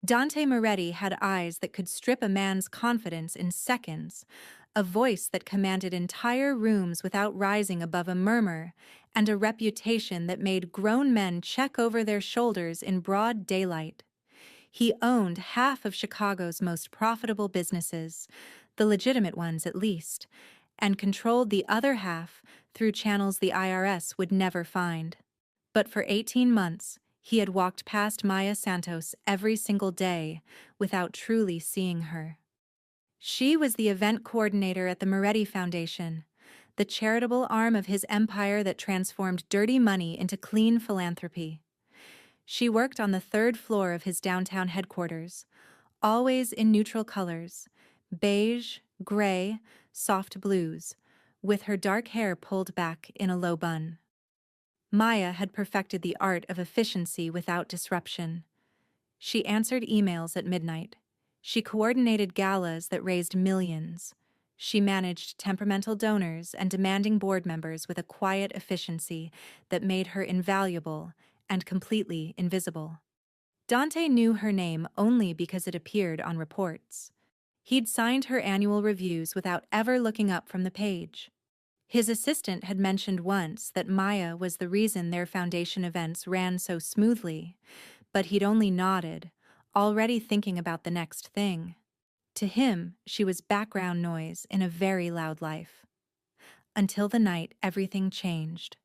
Dante Moretti had eyes that could strip a man's confidence in seconds, a voice that commanded entire rooms without rising above a murmur, and a reputation that made grown men check over their shoulders in broad daylight. He owned half of Chicago's most profitable businesses, the legitimate ones at least, and controlled the other half through channels the IRS would never find. But for 18 months, he had walked past Maya Santos every single day without truly seeing her. She was the event coordinator at the Moretti Foundation, the charitable arm of his empire that transformed dirty money into clean philanthropy. She worked on the third floor of his downtown headquarters, always in neutral colors, beige, gray, soft blues, with her dark hair pulled back in a low bun. Maya had perfected the art of efficiency without disruption. She answered emails at midnight. She coordinated galas that raised millions. She managed temperamental donors and demanding board members with a quiet efficiency that made her invaluable and completely invisible. Dante knew her name only because it appeared on reports. He'd signed her annual reviews without ever looking up from the page. His assistant had mentioned once that Maya was the reason their foundation events ran so smoothly, but he'd only nodded, already thinking about the next thing. To him, she was background noise in a very loud life. Until the night everything changed.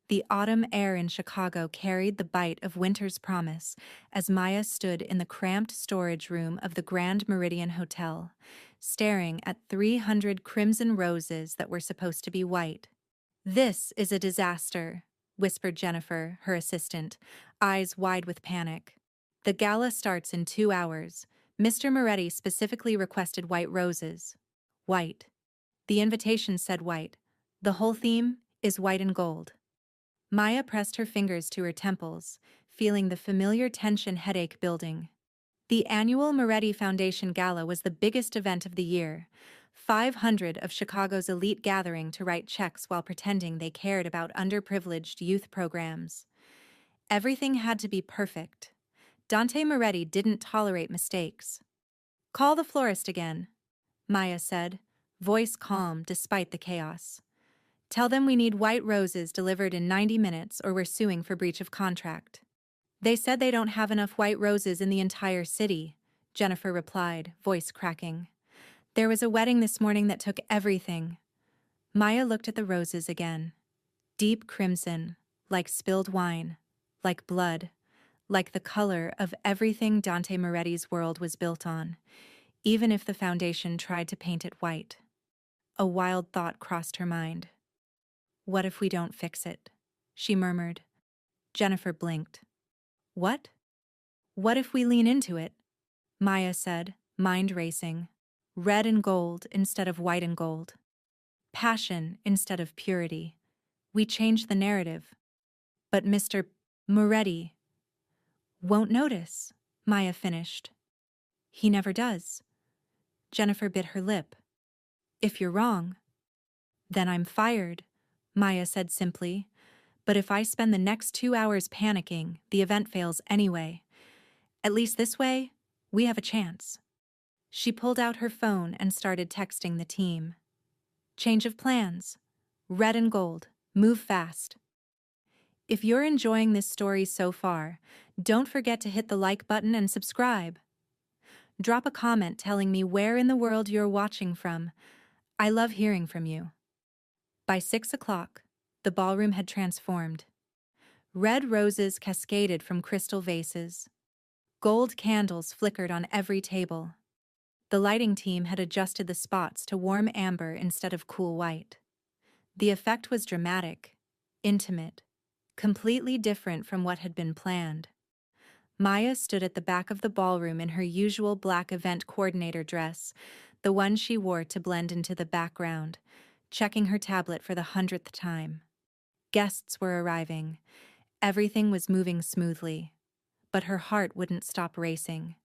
The autumn air in Chicago carried the bite of winter's promise as Maya stood in the cramped storage room of the Grand Meridian Hotel, staring at 300 crimson roses that were supposed to be white. "This is a disaster," whispered Jennifer, her assistant, eyes wide with panic. "The gala starts in 2 hours. Mr. Moretti specifically requested white roses." White. The invitation said white. The whole theme is white and gold. Maya pressed her fingers to her temples, feeling the familiar tension headache building. The annual Moretti Foundation Gala was the biggest event of the year. 500 of Chicago's elite gathering to write checks while pretending they cared about underprivileged youth programs. Everything had to be perfect. Dante Moretti didn't tolerate mistakes. "Call the florist again," Maya said, voice calm despite the chaos. "Tell them we need white roses delivered in 90 minutes or we're suing for breach of contract." "They said they don't have enough white roses in the entire city," Jennifer replied, voice cracking. "There was a wedding this morning that took everything." Maya looked at the roses again. Deep crimson, like spilled wine, like blood, like the color of everything Dante Moretti's world was built on, even if the foundation tried to paint it white. A wild thought crossed her mind. "What if we don't fix it?" she murmured. Jennifer blinked. "What?" "What if we lean into it?" Maya said, mind racing. "Red and gold instead of white and gold. Passion instead of purity. We change the narrative." "But Mr. Moretti won't notice," Maya finished. "He never does." Jennifer bit her lip. "If you're wrong." "Then I'm fired," Maya said simply. "But if I spend the next 2 hours panicking, the event fails anyway. At least this way, we have a chance." She pulled out her phone and started texting the team. "Change of plans. Red and gold. Move fast." If you're enjoying this story so far, don't forget to hit the like button and subscribe. Drop a comment telling me where in the world you're watching from. I love hearing from you. By 6 o'clock, the ballroom had transformed. Red roses cascaded from crystal vases. Gold candles flickered on every table. The lighting team had adjusted the spots to warm amber instead of cool white. The effect was dramatic, intimate, completely different from what had been planned. Maya stood at the back of the ballroom in her usual black event coordinator dress, the one she wore to blend into the background, checking her tablet for the 100th time. Guests were arriving. Everything was moving smoothly, but her heart wouldn't stop racing.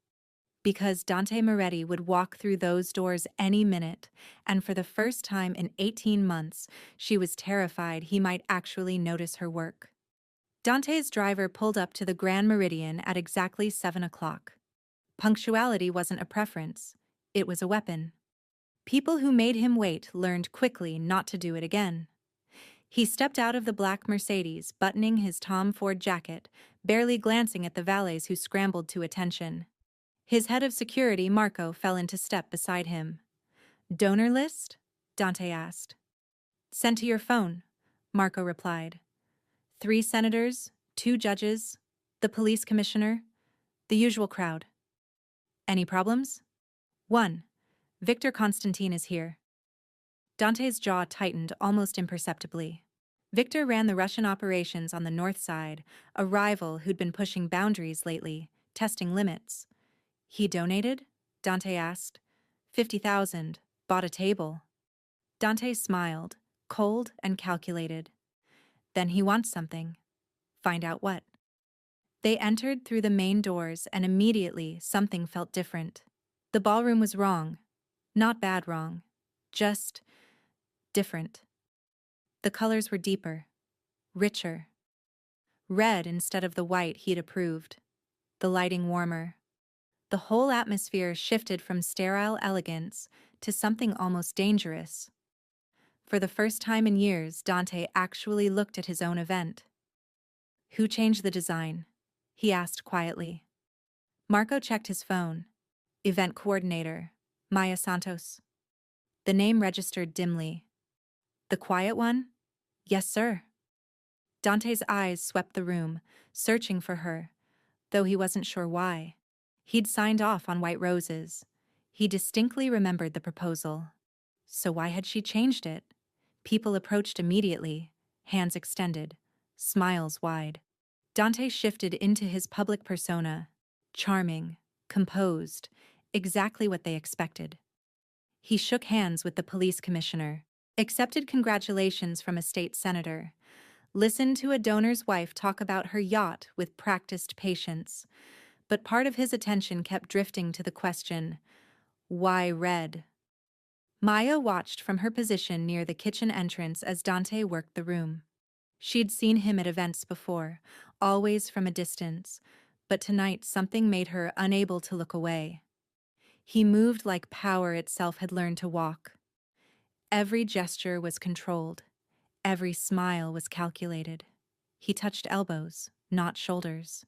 Because Dante Moretti would walk through those doors any minute, and for the first time in 18 months, she was terrified he might actually notice her work. Dante's driver pulled up to the Grand Meridian at exactly 7 o'clock. Punctuality wasn't a preference, it was a weapon. People who made him wait learned quickly not to do it again. He stepped out of the black Mercedes, buttoning his Tom Ford jacket, barely glancing at the valets who scrambled to attention. His head of security, Marco, fell into step beside him. "Donor list?" Dante asked. "Sent to your phone," Marco replied. 3 senators, 2 judges, the police commissioner, the usual crowd. "Any problems?" "1. Victor Constantine is here." Dante's jaw tightened almost imperceptibly. Victor ran the Russian operations on the north side, a rival who'd been pushing boundaries lately, testing limits. "He donated?" Dante asked. 50,000. Bought a table." Dante smiled, cold and calculated. "Then he wants something. Find out what." They entered through the main doors, and immediately something felt different. The ballroom was wrong. Not bad wrong. Just different. The colors were deeper, richer. Red instead of the white he'd approved. The lighting warmer. The whole atmosphere shifted from sterile elegance to something almost dangerous. For the first time in years, Dante actually looked at his own event. "Who changed the design?" he asked quietly. Marco checked his phone. "Event coordinator, Maya Santos." The name registered dimly. "The quiet one?" "Yes, sir." Dante's eyes swept the room, searching for her, though he wasn't sure why. He'd signed off on white roses. He distinctly remembered the proposal. So why had she changed it? People approached immediately, hands extended, smiles wide. Dante shifted into his public persona, charming, composed, exactly what they expected. He shook hands with the police commissioner, accepted congratulations from a state senator, listened to a donor's wife talk about her yacht with practiced patience, but part of his attention kept drifting to the question, why red? Maya watched from her position near the kitchen entrance as Dante worked the room. She'd seen him at events before, always from a distance, but tonight something made her unable to look away. He moved like power itself had learned to walk. Every gesture was controlled. Every smile was calculated. He touched elbows, not shoulders.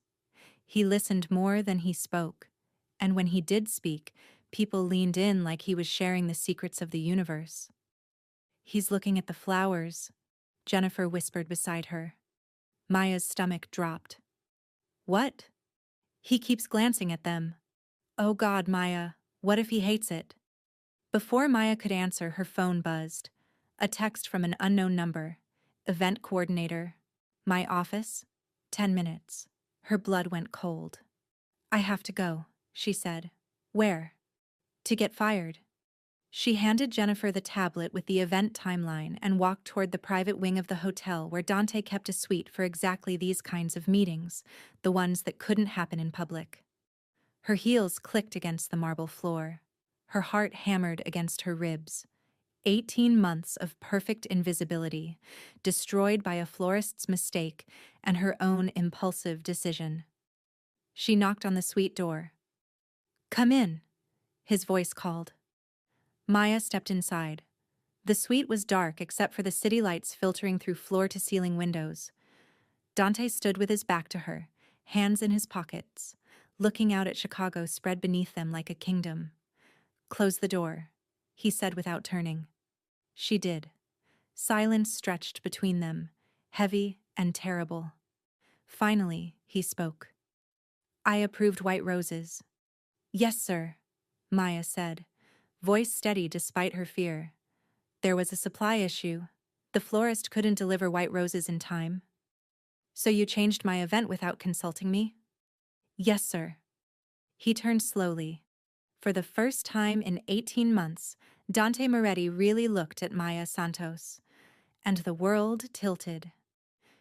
He listened more than he spoke, and when he did speak, people leaned in like he was sharing the secrets of the universe. "He's looking at the flowers," Jennifer whispered beside her. Maya's stomach dropped. "What?" "He keeps glancing at them." "Oh God, Maya, what if he hates it?" Before Maya could answer, her phone buzzed. A text from an unknown number. "Event coordinator. My office. 10 minutes." Her blood went cold. "I have to go," she said. "Where?" "To get fired." She handed Jennifer the tablet with the event timeline and walked toward the private wing of the hotel where Dante kept a suite for exactly these kinds of meetings, the ones that couldn't happen in public. Her heels clicked against the marble floor. Her heart hammered against her ribs. 18 months of perfect invisibility, destroyed by a florist's mistake and her own impulsive decision. She knocked on the suite door. "Come in," his voice called. Maya stepped inside. The suite was dark except for the city lights filtering through floor-to-ceiling windows. Dante stood with his back to her, hands in his pockets, looking out at Chicago spread beneath them like a kingdom. "Close the door," he said without turning. She did. Silence stretched between them, heavy and terrible. Finally, he spoke. "I approved white roses." "Yes, sir," Maya said, voice steady despite her fear. "There was a supply issue. The florist couldn't deliver white roses in time." "So you changed my event without consulting me?" "Yes, sir." He turned slowly. For the first time in 18 months, Dante Moretti really looked at Maya Santos. And the world tilted.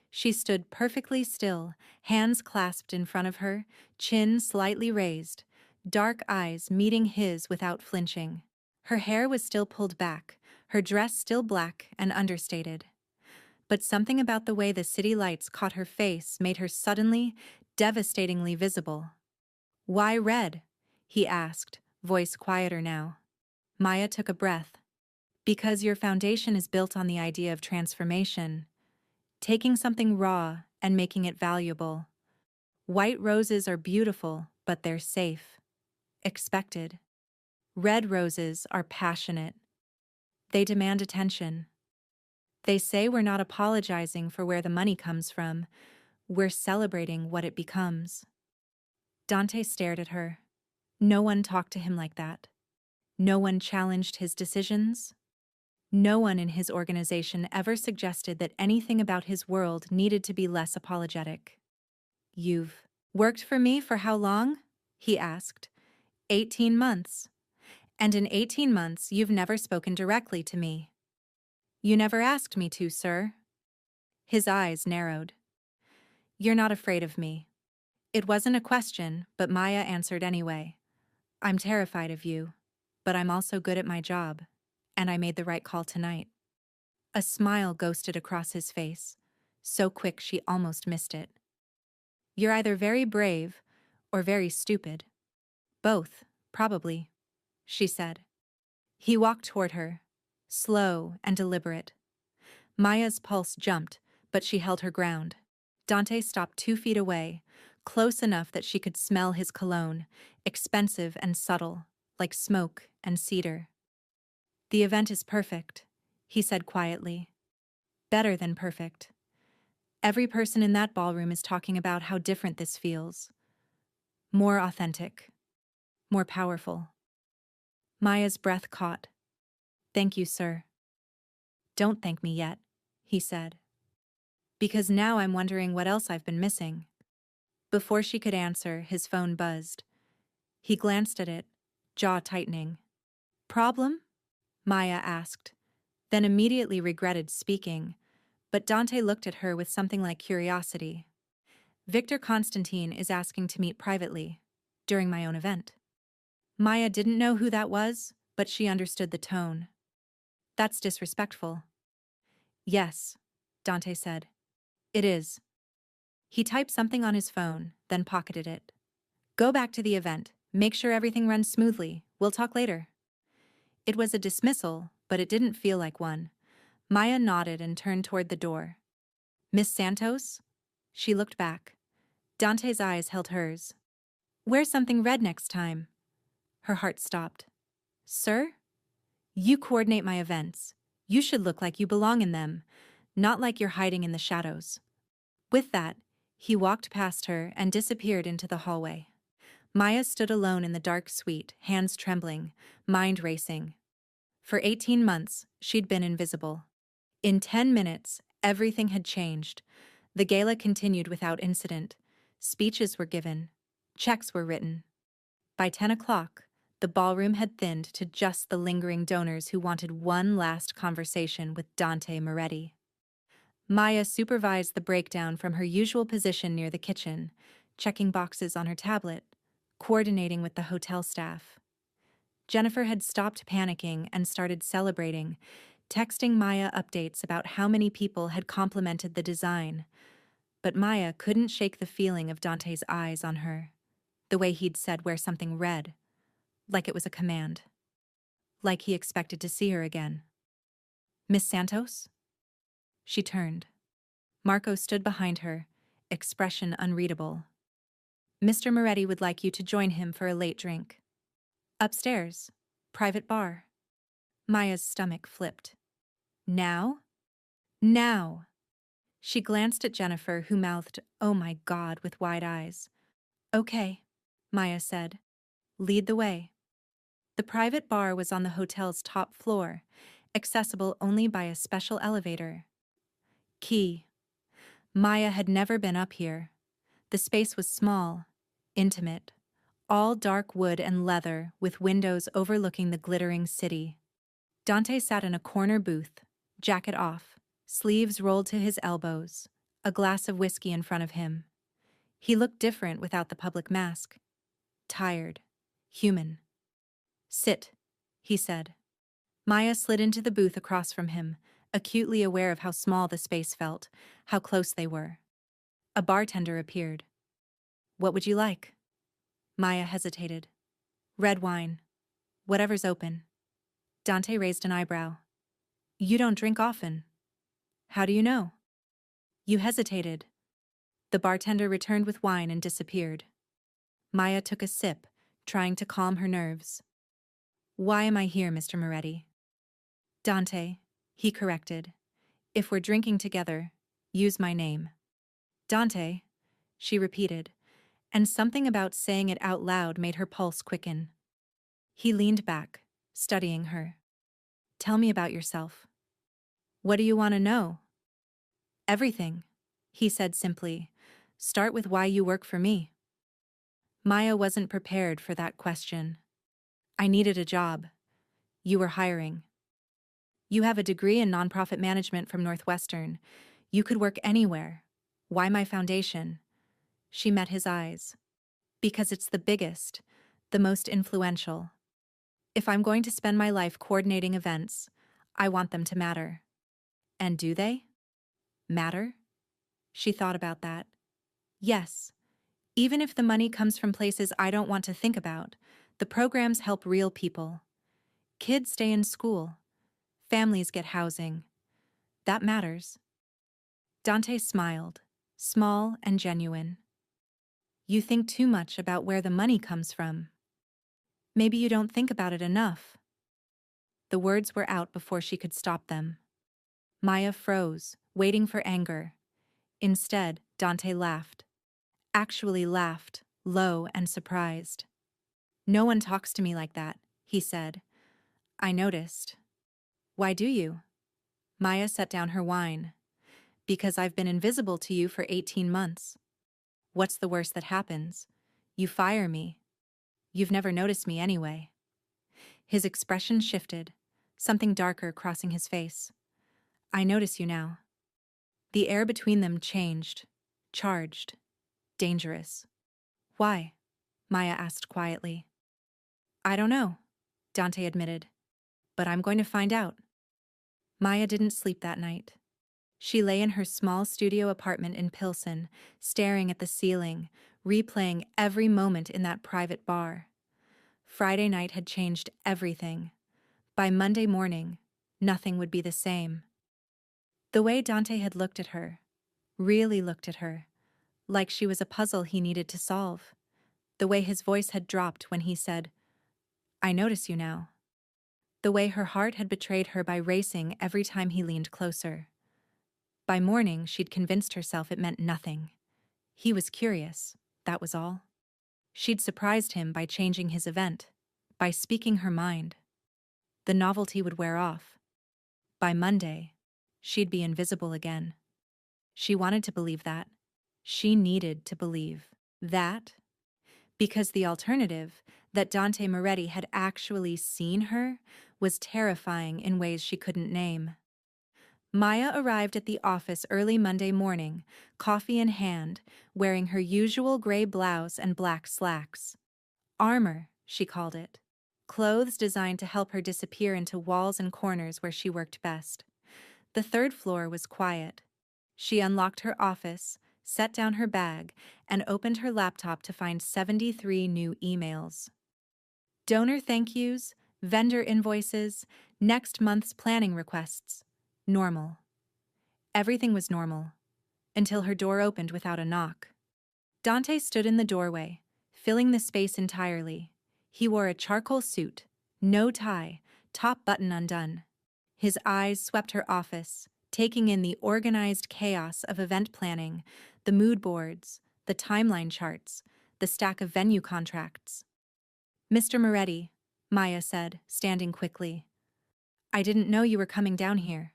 She stood perfectly still, hands clasped in front of her, chin slightly raised, dark eyes meeting his without flinching. Her hair was still pulled back, her dress still black and understated. But something about the way the city lights caught her face made her suddenly, devastatingly visible. "Why red?" he asked, voice quieter now. Maya took a breath. Because your foundation is built on the idea of transformation, taking something raw and making it valuable. White roses are beautiful, but they're safe. Expected. Red roses are passionate. They demand attention. They say we're not apologizing for where the money comes from, we're celebrating what it becomes. Dante stared at her. No one talked to him like that. No one challenged his decisions. No one in his organization ever suggested that anything about his world needed to be less apologetic. You've worked for me for how long? He asked. 18 months. And in 18 months, you've never spoken directly to me. You never asked me to, sir. His eyes narrowed. You're not afraid of me. It wasn't a question, but Maya answered anyway. I'm terrified of you, but I'm also good at my job, and I made the right call tonight. A smile ghosted across his face, so quick she almost missed it. You're either very brave or very stupid. Both, probably, she said. He walked toward her, slow and deliberate. Maya's pulse jumped, but she held her ground. Dante stopped 2 feet away, close enough that she could smell his cologne, expensive and subtle, like smoke and cedar. The event is perfect, he said quietly. Better than perfect. Every person in that ballroom is talking about how different this feels. More authentic. More powerful. Maya's breath caught. Thank you, sir. Don't thank me yet, he said. Because now I'm wondering what else I've been missing. Before she could answer, his phone buzzed. He glanced at it, jaw tightening. Problem? Maya asked, then immediately regretted speaking, but Dante looked at her with something like curiosity. Victor Constantine is asking to meet privately, during my own event. Maya didn't know who that was, but she understood the tone. That's disrespectful. Yes, Dante said. It is. He typed something on his phone, then pocketed it. Go back to the event. Make sure everything runs smoothly. We'll talk later. It was a dismissal, but it didn't feel like one. Maya nodded and turned toward the door. Miss Santos? She looked back. Dante's eyes held hers. Wear something red next time. Her heart stopped. Sir? You coordinate my events. You should look like you belong in them, not like you're hiding in the shadows. With that, he walked past her and disappeared into the hallway. Maya stood alone in the dark suite, hands trembling, mind racing. For 18 months, she'd been invisible. In 10 minutes, everything had changed. The gala continued without incident. Speeches were given. Checks were written. By 10 o'clock, the ballroom had thinned to just the lingering donors who wanted one last conversation with Dante Moretti. Maya supervised the breakdown from her usual position near the kitchen, checking boxes on her tablet, coordinating with the hotel staff. Jennifer had stopped panicking and started celebrating, texting Maya updates about how many people had complimented the design. But Maya couldn't shake the feeling of Dante's eyes on her, the way he'd said wear something red, like it was a command. Like he expected to see her again. Miss Santos? She turned. Marco stood behind her, expression unreadable. Mr. Moretti would like you to join him for a late drink. Upstairs. Private bar. Maya's stomach flipped. Now? Now! She glanced at Jennifer, who mouthed, "Oh my God," with wide eyes. Okay, Maya said. Lead the way. The private bar was on the hotel's top floor, accessible only by a special elevator. Key. Maya had never been up here. The space was small, intimate, all dark wood and leather with windows overlooking the glittering city. Dante sat in a corner booth, jacket off, sleeves rolled to his elbows, a glass of whiskey in front of him. He looked different without the public mask. Tired, human. Sit, he said. Maya slid into the booth across from him, acutely aware of how small the space felt, how close they were. A bartender appeared. What would you like? Maya hesitated. Red wine. Whatever's open. Dante raised an eyebrow. You don't drink often. How do you know? You hesitated. The bartender returned with wine and disappeared. Maya took a sip, trying to calm her nerves. Why am I here, Mr. Moretti? Dante, he corrected. If we're drinking together, use my name. Dante, she repeated, and something about saying it out loud made her pulse quicken. He leaned back, studying her. Tell me about yourself. What do you want to know? Everything, he said simply. Start with why you work for me. Maya wasn't prepared for that question. I needed a job. You were hiring. You have a degree in nonprofit management from Northwestern. You could work anywhere. Why my foundation? She met his eyes. Because it's the biggest, the most influential. If I'm going to spend my life coordinating events, I want them to matter. And do they? Matter? She thought about that. Yes. Even if the money comes from places I don't want to think about, the programs help real people. Kids stay in school. Families get housing. That matters. Dante smiled, small and genuine. You think too much about where the money comes from. Maybe you don't think about it enough. The words were out before she could stop them. Maya froze, waiting for anger. Instead, Dante laughed. Actually laughed, low and surprised. No one talks to me like that, he said. I noticed. Why do you? Maya set down her wine. Because I've been invisible to you for 18 months. What's the worst that happens? You fire me. You've never noticed me anyway. His expression shifted, something darker crossing his face. I notice you now. The air between them changed, charged, dangerous. Why? Maya asked quietly. I don't know, Dante admitted. But I'm going to find out. Maya didn't sleep that night. She lay in her small studio apartment in Pilsen, staring at the ceiling, replaying every moment in that private bar. Friday night had changed everything. By Monday morning, nothing would be the same. The way Dante had looked at her, really looked at her, like she was a puzzle he needed to solve. The way his voice had dropped when he said, I notice you now. The way her heart had betrayed her by racing every time he leaned closer. By morning, she'd convinced herself it meant nothing. He was curious, that was all. She'd surprised him by changing his event, by speaking her mind. The novelty would wear off. By Monday, she'd be invisible again. She wanted to believe that. She needed to believe that. Because the alternative, that Dante Moretti had actually seen her, was terrifying in ways she couldn't name. Maya arrived at the office early Monday morning, coffee in hand, wearing her usual gray blouse and black slacks. Armor, she called it. Clothes designed to help her disappear into walls and corners where she worked best. The third floor was quiet. She unlocked her office, set down her bag, and opened her laptop to find 73 new emails. Donor thank yous, vendor invoices, next month's planning requests. Normal. Everything was normal, until her door opened without a knock. Dante stood in the doorway, filling the space entirely. He wore a charcoal suit, no tie, top button undone. His eyes swept her office, taking in the organized chaos of event planning, the mood boards, the timeline charts, the stack of venue contracts. Mr. Moretti, Maya said, standing quickly. I didn't know you were coming down here.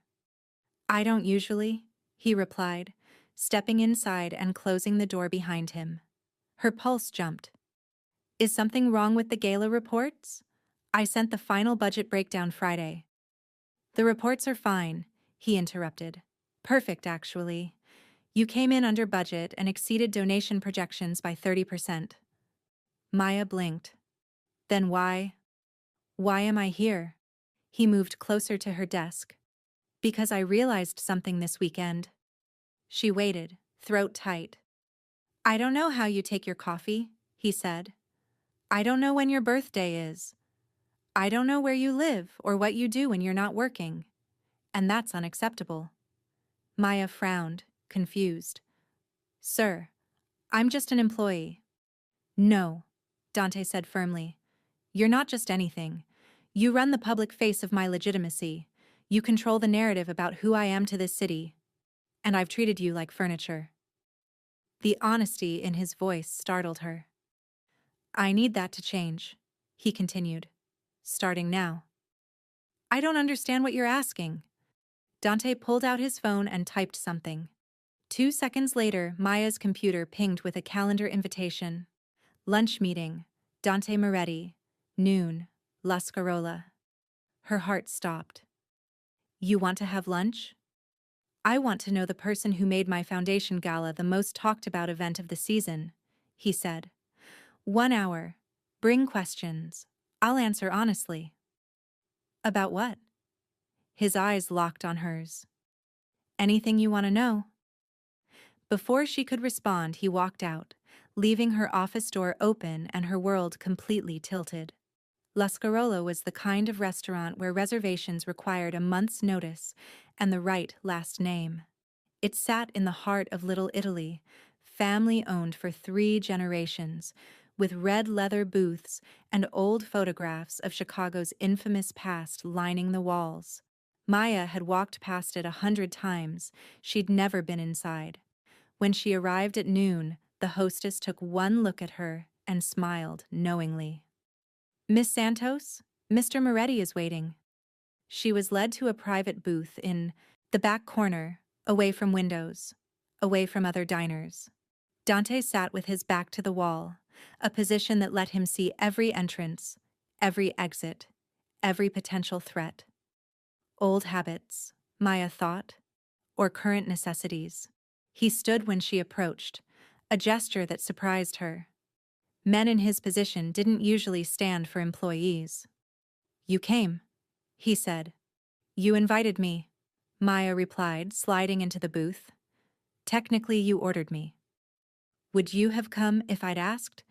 I don't usually, he replied, stepping inside and closing the door behind him. Her pulse jumped. Is something wrong with the gala reports? I sent the final budget breakdown Friday. The reports are fine, he interrupted. Perfect, actually. You came in under budget and exceeded donation projections by 30%. Maya blinked. Then why? Why am I here? He moved closer to her desk. Because I realized something this weekend. She waited, throat tight. I don't know how you take your coffee, he said. I don't know when your birthday is. I don't know where you live or what you do when you're not working. And that's unacceptable. Maya frowned, confused. Sir, I'm just an employee. No, Dante said firmly. You're not just anything. You run the public face of my legitimacy. You control the narrative about who I am to this city. And I've treated you like furniture. The honesty in his voice startled her. I need that to change, he continued. Starting now. I don't understand what you're asking. Dante pulled out his phone and typed something. 2 seconds later, Maya's computer pinged with a calendar invitation. Lunch meeting, Dante Moretti, noon, La Scarola. Her heart stopped. You want to have lunch? I want to know the person who made my foundation gala the most talked about event of the season, he said. 1 hour. Bring questions. I'll answer honestly. About what? His eyes locked on hers. Anything you want to know? Before she could respond, he walked out, leaving her office door open and her world completely tilted. La Scarola was the kind of restaurant where reservations required a month's notice and the right last name. It sat in the heart of Little Italy, family-owned for 3 generations, with red leather booths and old photographs of Chicago's infamous past lining the walls. Maya had walked past it 100 times. She'd never been inside. When she arrived at noon, the hostess took one look at her and smiled knowingly. Miss Santos, Mr. Moretti is waiting. She was led to a private booth in the back corner, away from windows, away from other diners. Dante sat with his back to the wall, a position that let him see every entrance, every exit, every potential threat. Old habits, Maya thought, or current necessities. He stood when she approached, a gesture that surprised her. Men in his position didn't usually stand for employees. You came, he said. You invited me, Maya replied, sliding into the booth. Technically, you ordered me. Would you have come if I'd asked?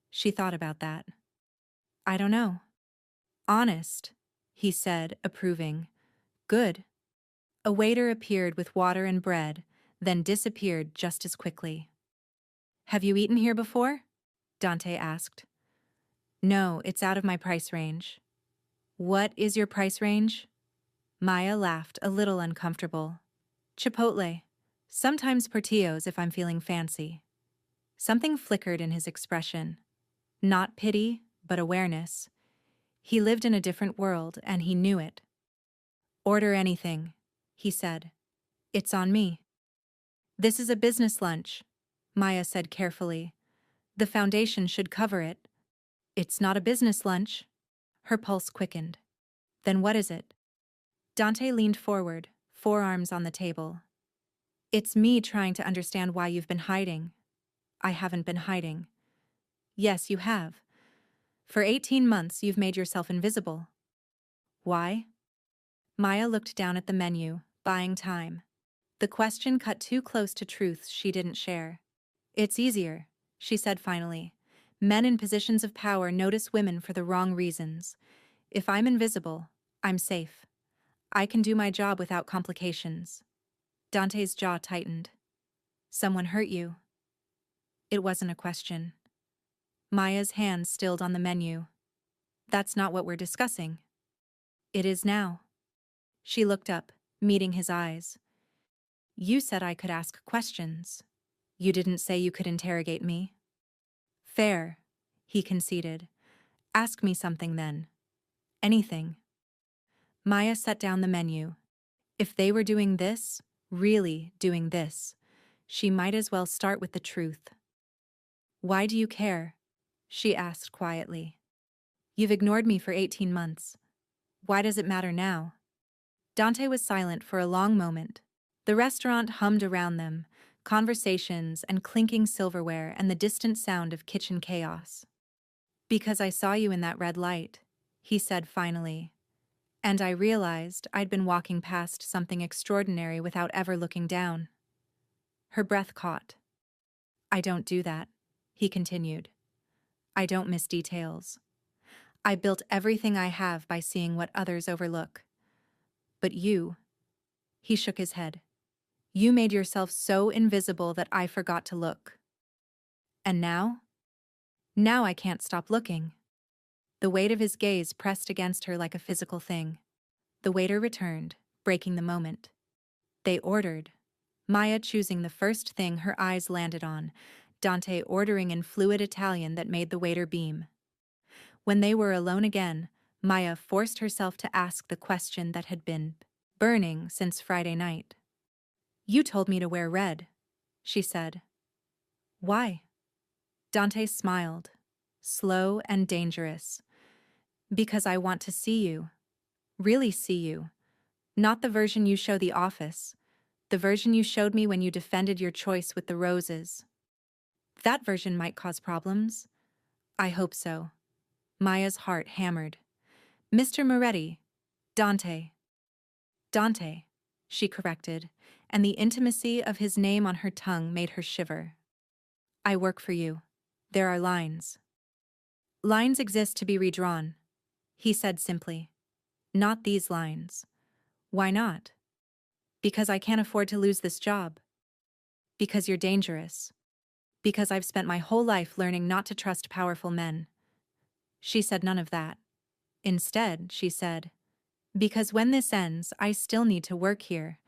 She thought about that. I don't know. Honest, he said, approving. Good. A waiter appeared with water and bread, then disappeared just as quickly. Have you eaten here before? Dante asked. No, it's out of my price range. What is your price range? Maya laughed, a little uncomfortable. Chipotle. Sometimes Portillo's if I'm feeling fancy. Something flickered in his expression. Not pity, but awareness. He lived in a different world, and he knew it. Order anything, he said. It's on me. This is a business lunch, Maya said carefully. The foundation should cover it. It's not a business lunch. Her pulse quickened. Then what is it? Dante leaned forward, forearms on the table. It's me trying to understand why you've been hiding. I haven't been hiding. Yes, you have. For 18 months, you've made yourself invisible. Why? Maya looked down at the menu, buying time. The question cut too close to truths she didn't share. It's easier, she said finally. Men in positions of power notice women for the wrong reasons. If I'm invisible, I'm safe. I can do my job without complications. Dante's jaw tightened. Someone hurt you. It wasn't a question. Maya's hand stilled on the menu. That's not what we're discussing. It is now. She looked up, meeting his eyes. You said I could ask questions. You didn't say you could interrogate me. Fair, he conceded. Ask me something then. Anything. Maya set down the menu. If they were doing this, really doing this, she might as well start with the truth. Why do you care? She asked quietly. You've ignored me for 18 months. Why does it matter now? Dante was silent for a long moment. The restaurant hummed around them, conversations and clinking silverware and the distant sound of kitchen chaos. Because I saw you in that red light, he said finally. And I realized I'd been walking past something extraordinary without ever looking down. Her breath caught. I don't do that, he continued. I don't miss details. I built everything I have by seeing what others overlook. But you, he shook his head. You made yourself so invisible that I forgot to look. And now? Now I can't stop looking. The weight of his gaze pressed against her like a physical thing. The waiter returned, breaking the moment. They ordered, Maya choosing the first thing her eyes landed on, Dante ordering in fluid Italian that made the waiter beam. When they were alone again, Maya forced herself to ask the question that had been burning since Friday night. You told me to wear red, she said. Why? Dante smiled, slow and dangerous. Because I want to see you. Really see you. Not the version you show the office. The version you showed me when you defended your choice with the roses. That version might cause problems. I hope so. Maya's heart hammered. Mr. Moretti. Dante. Dante, she corrected, and the intimacy of his name on her tongue made her shiver. I work for you. There are lines. Lines exist to be redrawn, he said simply. Not these lines. Why not? Because I can't afford to lose this job. Because you're dangerous. Because I've spent my whole life learning not to trust powerful men. She said none of that. Instead, she said, because when this ends, I still need to work here,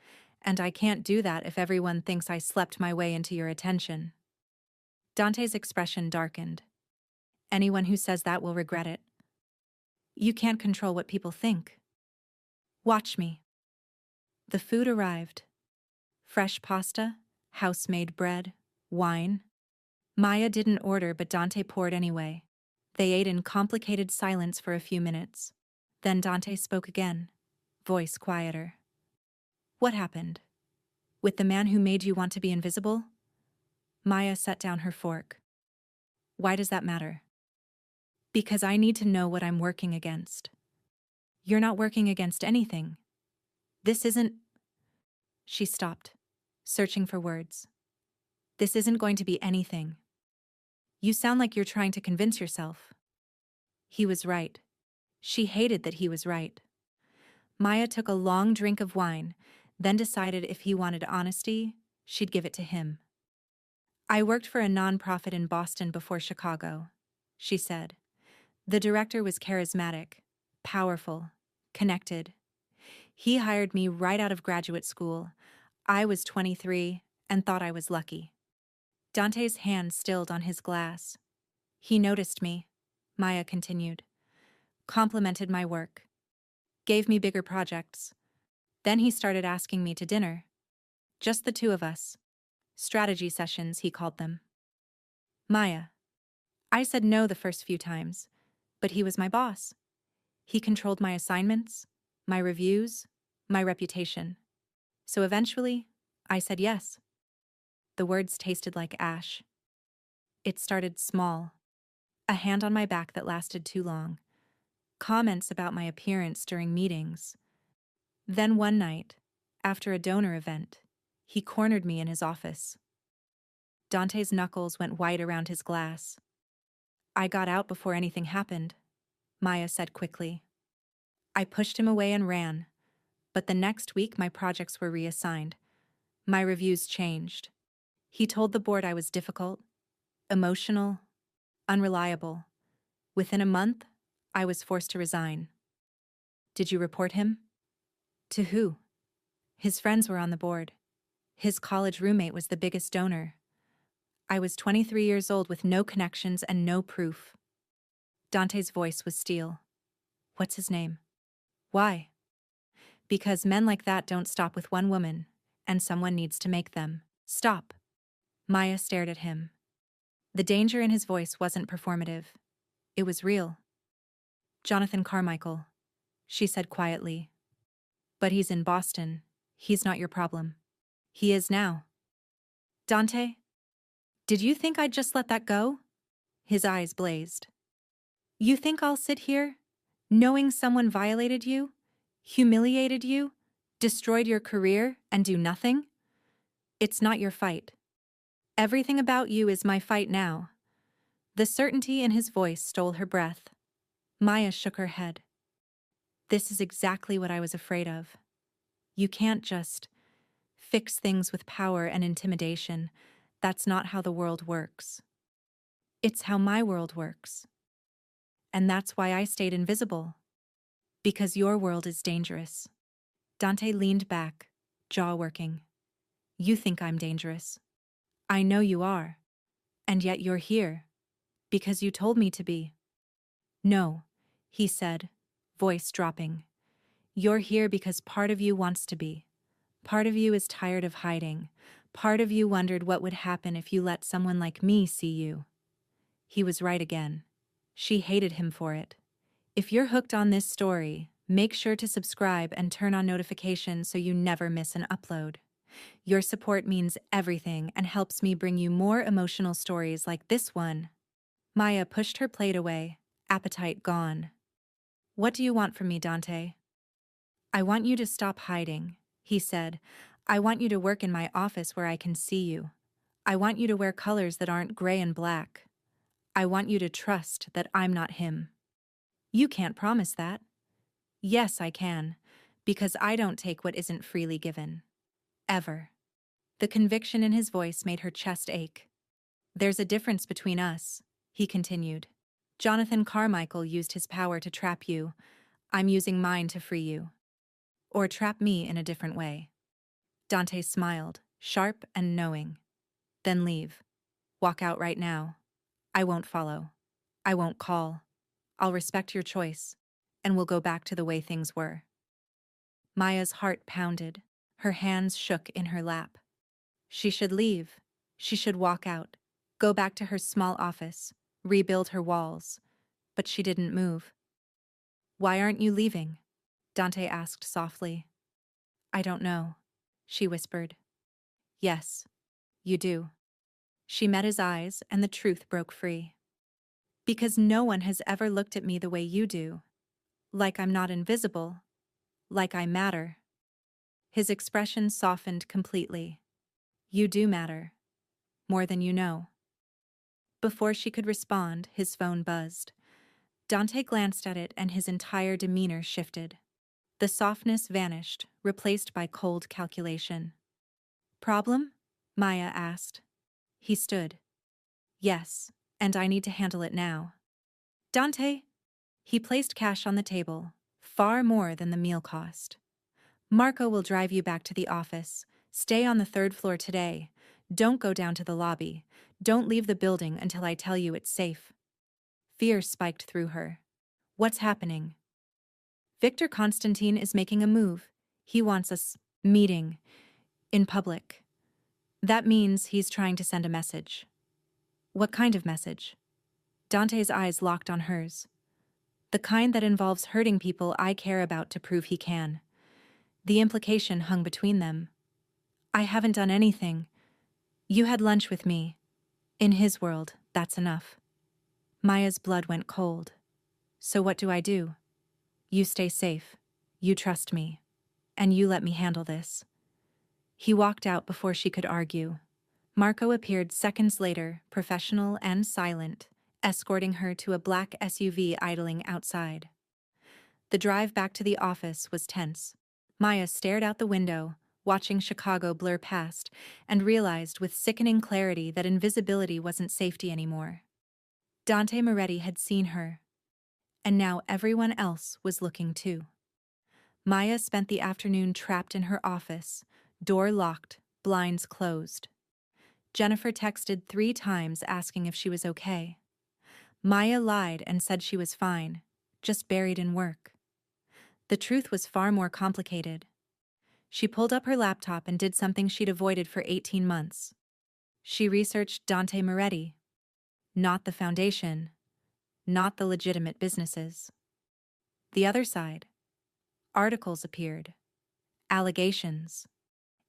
and I can't do that if everyone thinks I slept my way into your attention. Dante's expression darkened. Anyone who says that will regret it. You can't control what people think. Watch me. The food arrived. Fresh pasta, house-made bread, wine. Maya didn't order, but Dante poured anyway. They ate in complicated silence for a few minutes. Then Dante spoke again, voice quieter. What happened? With the man who made you want to be invisible? Maya set down her fork. Why does that matter? Because I need to know what I'm working against. You're not working against anything. This isn't... She stopped, searching for words. This isn't going to be anything. You sound like you're trying to convince yourself. He was right. She hated that he was right. Maya took a long drink of wine, then decided if he wanted honesty, she'd give it to him. I worked for a nonprofit in Boston before Chicago, she said. The director was charismatic, powerful, connected. He hired me right out of graduate school. I was 23 and thought I was lucky. Dante's hand stilled on his glass. He noticed me, Maya continued. Complimented my work. Gave me bigger projects. Then he started asking me to dinner. Just the two of us. Strategy sessions, he called them. Maya. I said no the first few times, but he was my boss. He controlled my assignments, my reviews, my reputation. So eventually, I said yes. The words tasted like ash. It started small. A hand on my back that lasted too long. Comments about my appearance during meetings. Then one night, after a donor event, he cornered me in his office. Dante's knuckles went white around his glass. I got out before anything happened, Maya said quickly. I pushed him away and ran, but the next week my projects were reassigned. My reviews changed. He told the board I was difficult, emotional, unreliable. Within a month, I was forced to resign. Did you report him? To who? His friends were on the board. His college roommate was the biggest donor. I was 23 years old with no connections and no proof. Dante's voice was steel. What's his name? Why? Because men like that don't stop with one woman, and someone needs to make them stop. Maya stared at him. The danger in his voice wasn't performative. It was real. Jonathan Carmichael, she said quietly. But he's in Boston. He's not your problem. He is now. Dante? Did you think I'd just let that go? His eyes blazed. You think I'll sit here, knowing someone violated you, humiliated you, destroyed your career, and do nothing? It's not your fight. Everything about you is my fight now. The certainty in his voice stole her breath. Maya shook her head. This is exactly what I was afraid of. You can't just fix things with power and intimidation. That's not how the world works. It's how my world works. And that's why I stayed invisible. Because your world is dangerous. Dante leaned back, jaw working. You think I'm dangerous. I know you are. And yet you're here. Because you told me to be. No, he said, voice dropping. You're here because part of you wants to be. Part of you is tired of hiding. Part of you wondered what would happen if you let someone like me see you. He was right again. She hated him for it. If you're hooked on this story, make sure to subscribe and turn on notifications so you never miss an upload. Your support means everything and helps me bring you more emotional stories like this one. Maya pushed her plate away, appetite gone. What do you want from me, Dante? I want you to stop hiding, he said. I want you to work in my office where I can see you. I want you to wear colors that aren't gray and black. I want you to trust that I'm not him. You can't promise that. Yes, I can, because I don't take what isn't freely given. Ever. The conviction in his voice made her chest ache. There's a difference between us, he continued. Jonathan Carmichael used his power to trap you. I'm using mine to free you. Or trap me in a different way. Dante smiled, sharp and knowing. Then leave. Walk out right now. I won't follow. I won't call. I'll respect your choice, and we'll go back to the way things were. Maya's heart pounded. Her hands shook in her lap. She should leave. She should walk out. Go back to her small office. Rebuild her walls. But she didn't move. Why aren't you leaving? Dante asked softly. I don't know, she whispered. Yes, you do. She met his eyes, and the truth broke free. Because no one has ever looked at me the way you do. Like I'm not invisible. Like I matter. His expression softened completely. You do matter. More than you know. Before she could respond, his phone buzzed. Dante glanced at it and his entire demeanor shifted. The softness vanished, replaced by cold calculation. Problem? Maya asked. He stood. Yes, and I need to handle it now. Dante? He placed cash on the table, far more than the meal cost. Marco will drive you back to the office. Stay on the third floor today. Don't go down to the lobby. Don't leave the building until I tell you it's safe. Fear spiked through her. What's happening? Victor Constantine is making a move. He wants us meeting in public. That means he's trying to send a message. What kind of message? Dante's eyes locked on hers. The kind that involves hurting people I care about to prove he can. The implication hung between them. I haven't done anything. You had lunch with me. In his world, that's enough. Maya's blood went cold. So what do I do? You stay safe. You trust me. And you let me handle this. He walked out before she could argue. Marco appeared seconds later, professional and silent, escorting her to a black SUV idling outside. The drive back to the office was tense. Maya stared out the window, watching Chicago blur past, and realized with sickening clarity that invisibility wasn't safety anymore. Dante Moretti had seen her, and now everyone else was looking too. Maya spent the afternoon trapped in her office, door locked, blinds closed. Jennifer texted 3 times asking if she was okay. Maya lied and said she was fine, just buried in work. The truth was far more complicated. She pulled up her laptop and did something she'd avoided for 18 months. She researched Dante Moretti. Not the foundation. Not the legitimate businesses. The other side. Articles appeared. Allegations.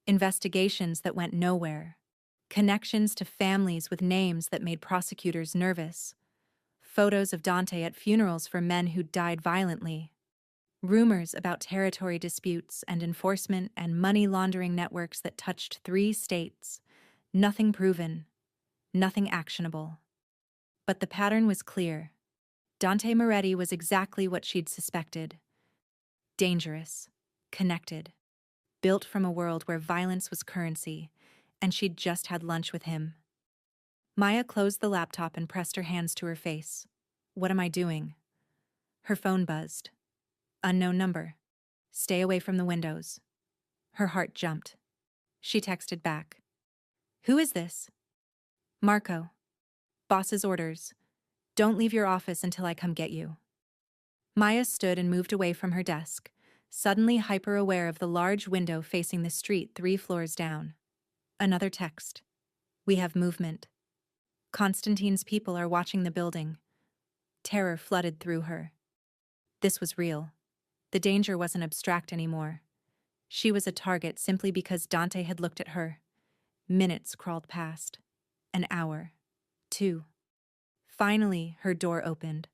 Investigations that went nowhere. Connections to families with names that made prosecutors nervous. Photos of Dante at funerals for men who'd died violently. Rumors about territory disputes and enforcement and money laundering networks that touched 3 states. Nothing proven. Nothing actionable. But the pattern was clear. Dante Moretti was exactly what she'd suspected. Dangerous, connected, built from a world where violence was currency, and she'd just had lunch with him. Maya closed the laptop and pressed her hands to her face. What am I doing? Her phone buzzed. Unknown number. Stay away from the windows. Her heart jumped. She texted back. Who is this? Marco. Boss's orders. Don't leave your office until I come get you. Maya stood and moved away from her desk, suddenly hyper-aware of the large window facing the street 3 floors down. Another text. We have movement. Constantine's people are watching the building. Terror flooded through her. This was real. The danger wasn't abstract anymore. She was a target simply because Dante had looked at her. Minutes crawled past. An hour. 2. Finally, her door opened.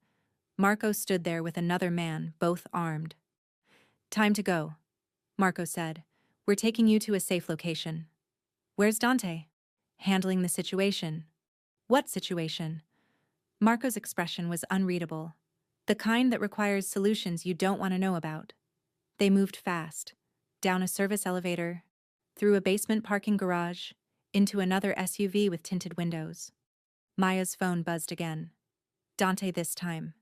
Marco stood there with another man, both armed. Time to go, Marco said. We're taking you to a safe location. Where's Dante? Handling the situation. What situation? Marco's expression was unreadable. The kind that requires solutions you don't want to know about. They moved fast. Down a service elevator, through a basement parking garage, into another SUV with tinted windows. Maya's phone buzzed again. Dante this time.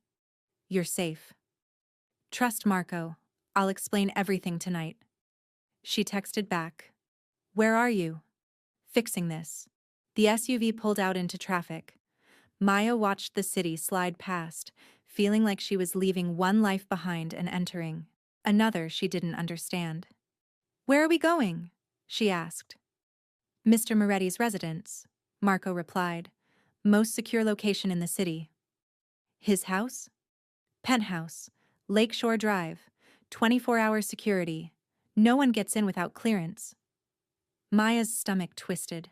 You're safe. Trust Marco. I'll explain everything tonight. She texted back. Where are you? Fixing this. The SUV pulled out into traffic. Maya watched the city slide past, feeling like she was leaving one life behind and entering another she didn't understand. Where are we going? She asked. Mr. Moretti's residence, Marco replied. Most secure location in the city. His house? Penthouse, Lakeshore Drive, 24-hour security. No one gets in without clearance. Maya's stomach twisted.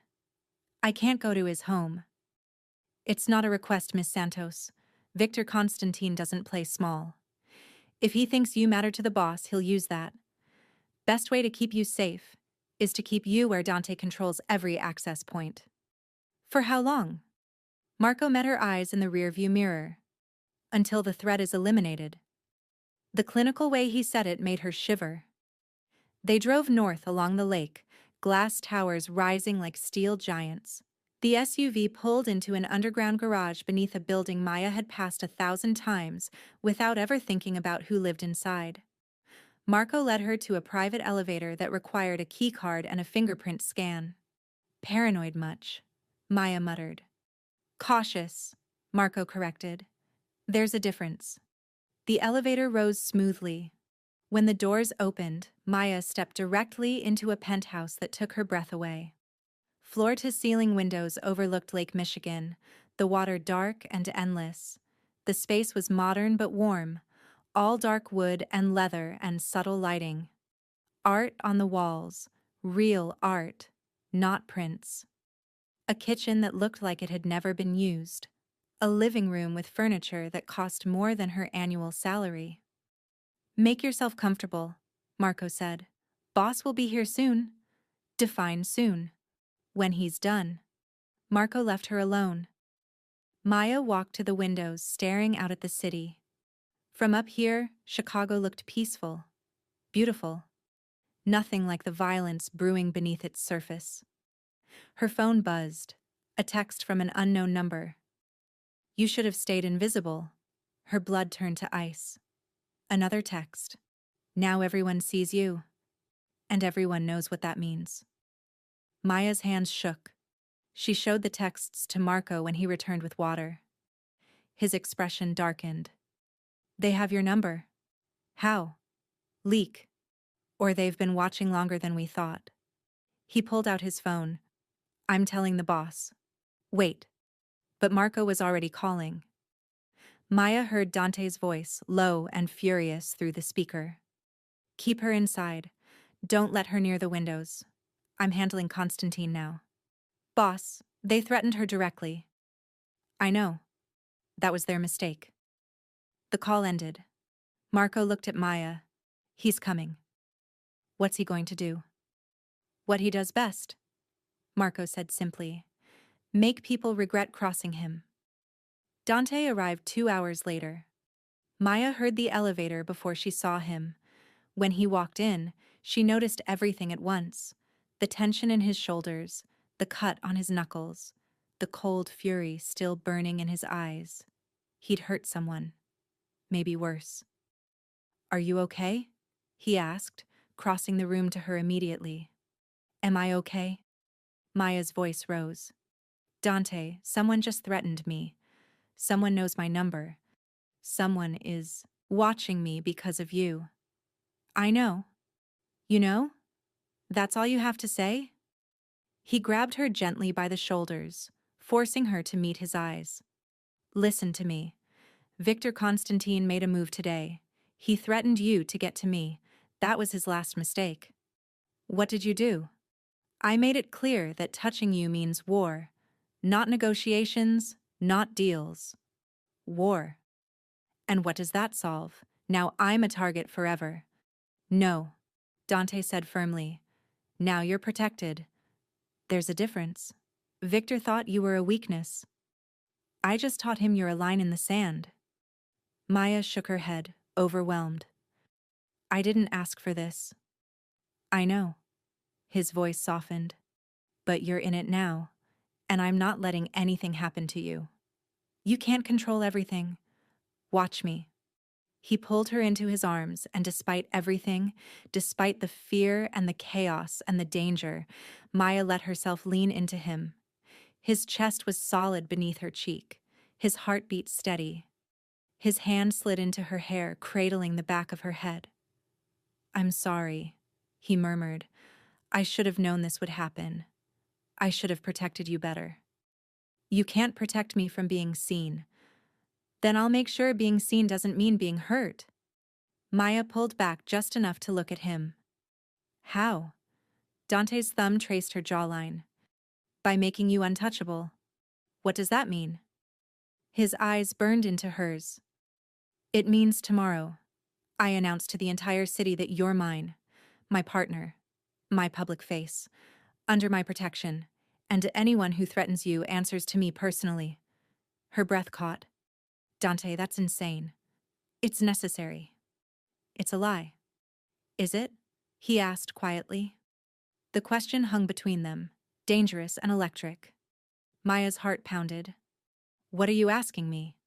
I can't go to his home. It's not a request, Miss Santos. Victor Constantine doesn't play small. If he thinks you matter to the boss, he'll use that. Best way to keep you safe is to keep you where Dante controls every access point. For how long? Marco met her eyes in the rearview mirror. Until the threat is eliminated. The clinical way he said it made her shiver. They drove north along the lake, glass towers rising like steel giants. The SUV pulled into an underground garage beneath a building Maya had passed 1,000 times without ever thinking about who lived inside. Marco led her to a private elevator that required a keycard and a fingerprint scan. Paranoid much? Maya muttered. Cautious, Marco corrected. There's a difference. The elevator rose smoothly. When the doors opened, Maya stepped directly into a penthouse that took her breath away. Floor-to-ceiling windows overlooked Lake Michigan, the water dark and endless. The space was modern but warm, all dark wood and leather and subtle lighting. Art on the walls, real art, not prints. A kitchen that looked like it had never been used. A living room with furniture that cost more than her annual salary. Make yourself comfortable, Marco said. Boss will be here soon. Define soon. When he's done. Marco left her alone. Maya walked to the windows, staring out at the city. From up here, Chicago looked peaceful, beautiful. Nothing like the violence brewing beneath its surface. Her phone buzzed. A text from an unknown number. You should have stayed invisible. Her blood turned to ice. Another text. Now everyone sees you. And everyone knows what that means. Maya's hands shook. She showed the texts to Marco when he returned with water. His expression darkened. They have your number. How? Leak. Or they've been watching longer than we thought. He pulled out his phone. I'm telling the boss. Wait. But Marco was already calling. Maya heard Dante's voice, low and furious, through the speaker. Keep her inside. Don't let her near the windows. I'm handling Constantine now. Boss, they threatened her directly. I know. That was their mistake. The call ended. Marco looked at Maya. He's coming. What's he going to do? What he does best, Marco said simply. Make people regret crossing him. Dante arrived 2 hours later. Maya heard the elevator before she saw him. When he walked in, she noticed everything at once: the tension in his shoulders, the cut on his knuckles, the cold fury still burning in his eyes. He'd hurt someone. Maybe worse. "Are you okay?" he asked, crossing the room to her immediately. "Am I okay?" Maya's voice rose. "Dante, someone just threatened me. Someone knows my number. Someone is watching me because of you." "I know." "You know? That's all you have to say?" He grabbed her gently by the shoulders, forcing her to meet his eyes. "Listen to me. Victor Constantine made a move today. He threatened you to get to me. That was his last mistake." "What did you do?" "I made it clear that touching you means war. Not negotiations, not deals. War. And what does that solve? Now I'm a target forever." "No," Dante said firmly. "Now you're protected. There's a difference. Victor thought you were a weakness. I just taught him you're a line in the sand." Maya shook her head, overwhelmed. "I didn't ask for this." "I know." His voice softened. "But you're in it now, and I'm not letting anything happen to you. You can't control everything. Watch me." He pulled her into his arms, and despite everything, despite the fear and the chaos and the danger, Maya let herself lean into him. His chest was solid beneath her cheek, his heartbeat steady. His hand slid into her hair, cradling the back of her head. "I'm sorry," he murmured. "I should have known this would happen. I should have protected you better." "You can't protect me from being seen." "Then I'll make sure being seen doesn't mean being hurt." Maya pulled back just enough to look at him. "How?" Dante's thumb traced her jawline. "By making you untouchable." "What does that mean?" His eyes burned into hers. "It means tomorrow I announce to the entire city that you're mine, my partner, my public face, under my protection, and anyone who threatens you answers to me personally." Her breath caught. "Dante, that's insane. It's necessary." "It's a lie." "Is it?" he asked quietly. The question hung between them, dangerous and electric. Maya's heart pounded. "What are you asking me?"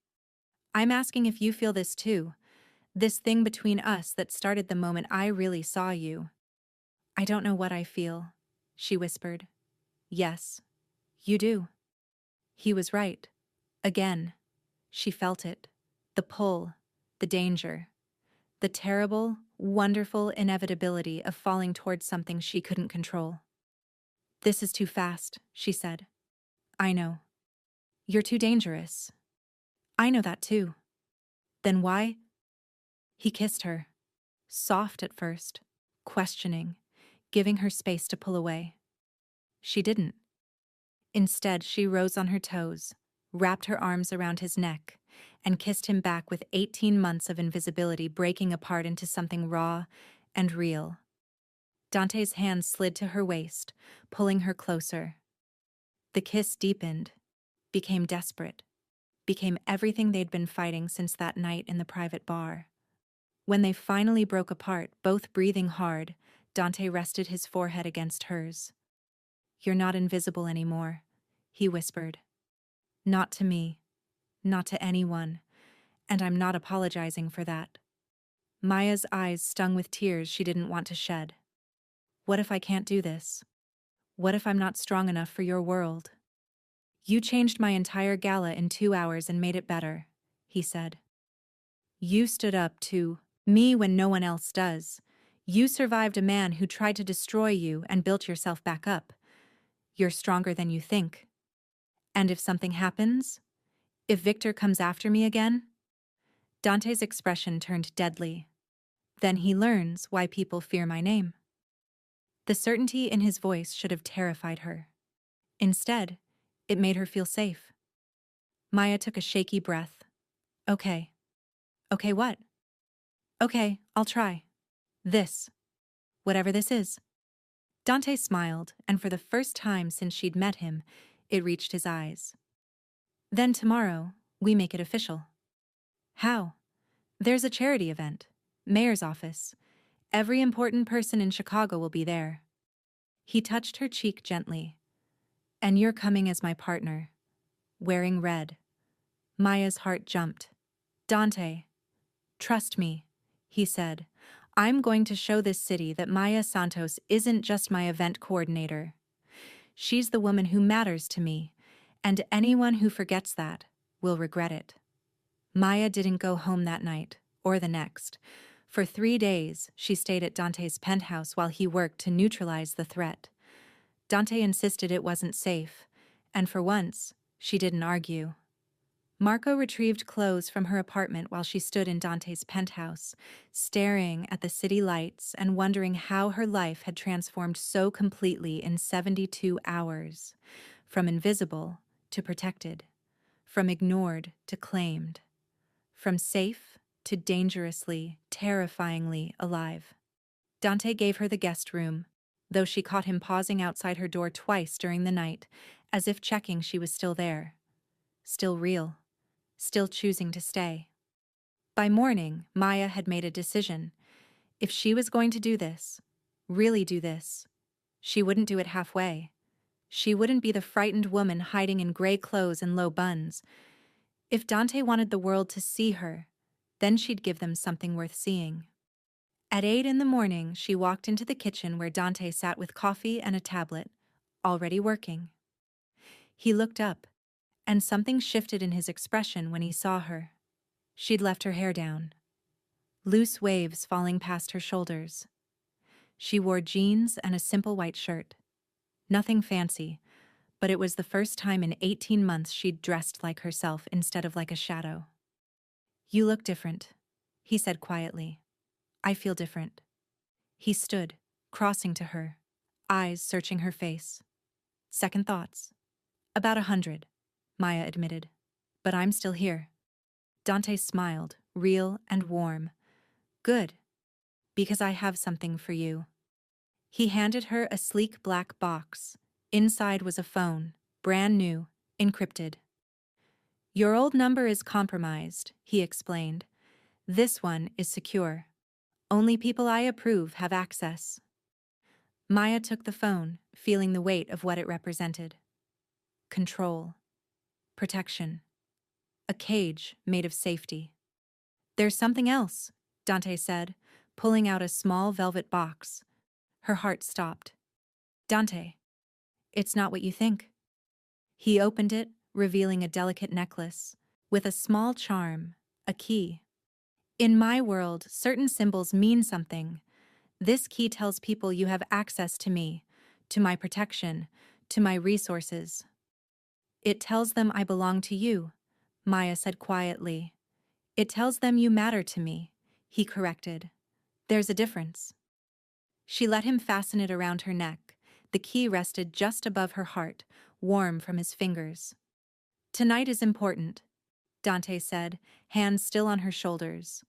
"I'm asking if you feel this too. This thing between us that started the moment I really saw you." "I don't know what I feel," she whispered. "Yes, you do." He was right. Again. She felt it. The pull, the danger, the terrible, wonderful inevitability of falling towards something she couldn't control. "This is too fast," she said. "I know. You're too dangerous." "I know that too." "Then why?" He kissed her. Soft at first, questioning, giving her space to pull away. She didn't. Instead, she rose on her toes, wrapped her arms around his neck, and kissed him back with 18 months of invisibility breaking apart into something raw and real. Dante's hand slid to her waist, pulling her closer. The kiss deepened, became desperate, became everything they'd been fighting since that night in the private bar. When they finally broke apart, both breathing hard, Dante rested his forehead against hers. "You're not invisible anymore," he whispered. "Not to me, not to anyone, and I'm not apologizing for that." Maya's eyes stung with tears she didn't want to shed. "What if I can't do this? What if I'm not strong enough for your world?" "You changed my entire gala in 2 hours and made it better," he said. "You stood up to me when no one else does. You survived a man who tried to destroy you and built yourself back up. You're stronger than you think. And if something happens, if Victor comes after me again?" Dante's expression turned deadly. "Then he learns why people fear my name." The certainty in his voice should have terrified her. Instead, it made her feel safe. Maya took a shaky breath. "Okay." "Okay, what?" "Okay, I'll try. This. Whatever this is." Dante smiled, and for the first time since she'd met him, it reached his eyes. "Then tomorrow, We make it official. How? There's a charity event. Mayor's office. Every important person in Chicago will be there. He touched her cheek gently. And you're coming as my partner. Wearing red. Maya's heart jumped. Dante, trust me, he said. I'm going to show this city that Maya Santos isn't just my event coordinator. She's the woman who matters to me, and anyone who forgets that will regret it. Maya didn't go home that night, or the next. For 3 days, she stayed at Dante's penthouse while he worked to neutralize the threat. Dante insisted it wasn't safe, and for once, she didn't argue. Marco retrieved clothes from her apartment while she stood in Dante's penthouse, staring at the city lights and wondering how her life had transformed so completely in 72 hours. From invisible to protected. From ignored to claimed. From safe to dangerously, terrifyingly alive. Dante gave her the guest room, though she caught him pausing outside her door twice during the night, as if checking she was still there. Still real. Still choosing to stay. By morning, Maya had made a decision. If she was going to do this, really do this, she wouldn't do it halfway. She wouldn't be the frightened woman hiding in gray clothes and low buns. If Dante wanted the world to see her, then she'd give them something worth seeing. At 8 in the morning, she walked into the kitchen where Dante sat with coffee and a tablet, already working. He looked up, and something shifted in his expression when he saw her. She'd left her hair down, loose waves falling past her shoulders. She wore jeans and a simple white shirt. Nothing fancy, but it was the first time in 18 months she'd dressed like herself instead of like a shadow. You look different, he said quietly. I feel different. He stood, crossing to her, eyes searching her face. Second thoughts. About 100, Maya admitted. But I'm still here. Dante smiled, real and warm. Good, because I have something for you. He handed her a sleek black box. Inside was a phone, brand new, encrypted. Your old number is compromised, he explained. This one is secure. Only people I approve have access. Maya took the phone, feeling the weight of what it represented. Control. Protection. A cage made of safety. There's something else, Dante said, pulling out a small velvet box. Her heart stopped. Dante, it's not what you think. He opened it, revealing a delicate necklace, with a small charm, a key. In my world, certain symbols mean something. This key tells people you have access to me, to my protection, to my resources. It tells them I belong to you, Maya said quietly. It tells them you matter to me, he corrected. There's a difference. She let him fasten it around her neck. The key rested just above her heart, warm from his fingers. Tonight is important, Dante said, hands still on her shoulders.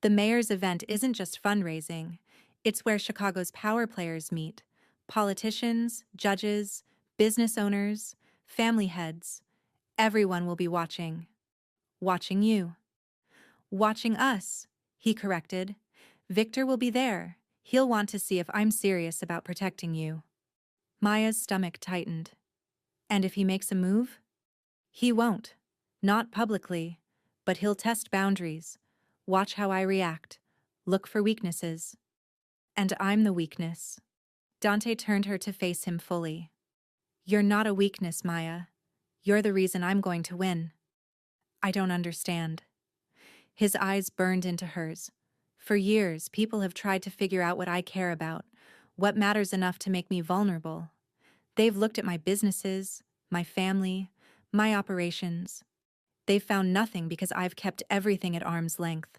The mayor's event isn't just fundraising. It's where Chicago's power players meet. Politicians, judges, business owners, family heads. Everyone will be watching. Watching you. Watching us, he corrected. Victor will be there. He'll want to see if I'm serious about protecting you. Maya's stomach tightened. And if he makes a move? He won't. Not publicly. But he'll test boundaries. Watch how I react. Look for weaknesses. And I'm the weakness. Dante turned her to face him fully. You're not a weakness, Maya. You're the reason I'm going to win. I don't understand. His eyes burned into hers. For years, people have tried to figure out what I care about, what matters enough to make me vulnerable. They've looked at my businesses, my family, my operations. They've found nothing because I've kept everything at arm's length.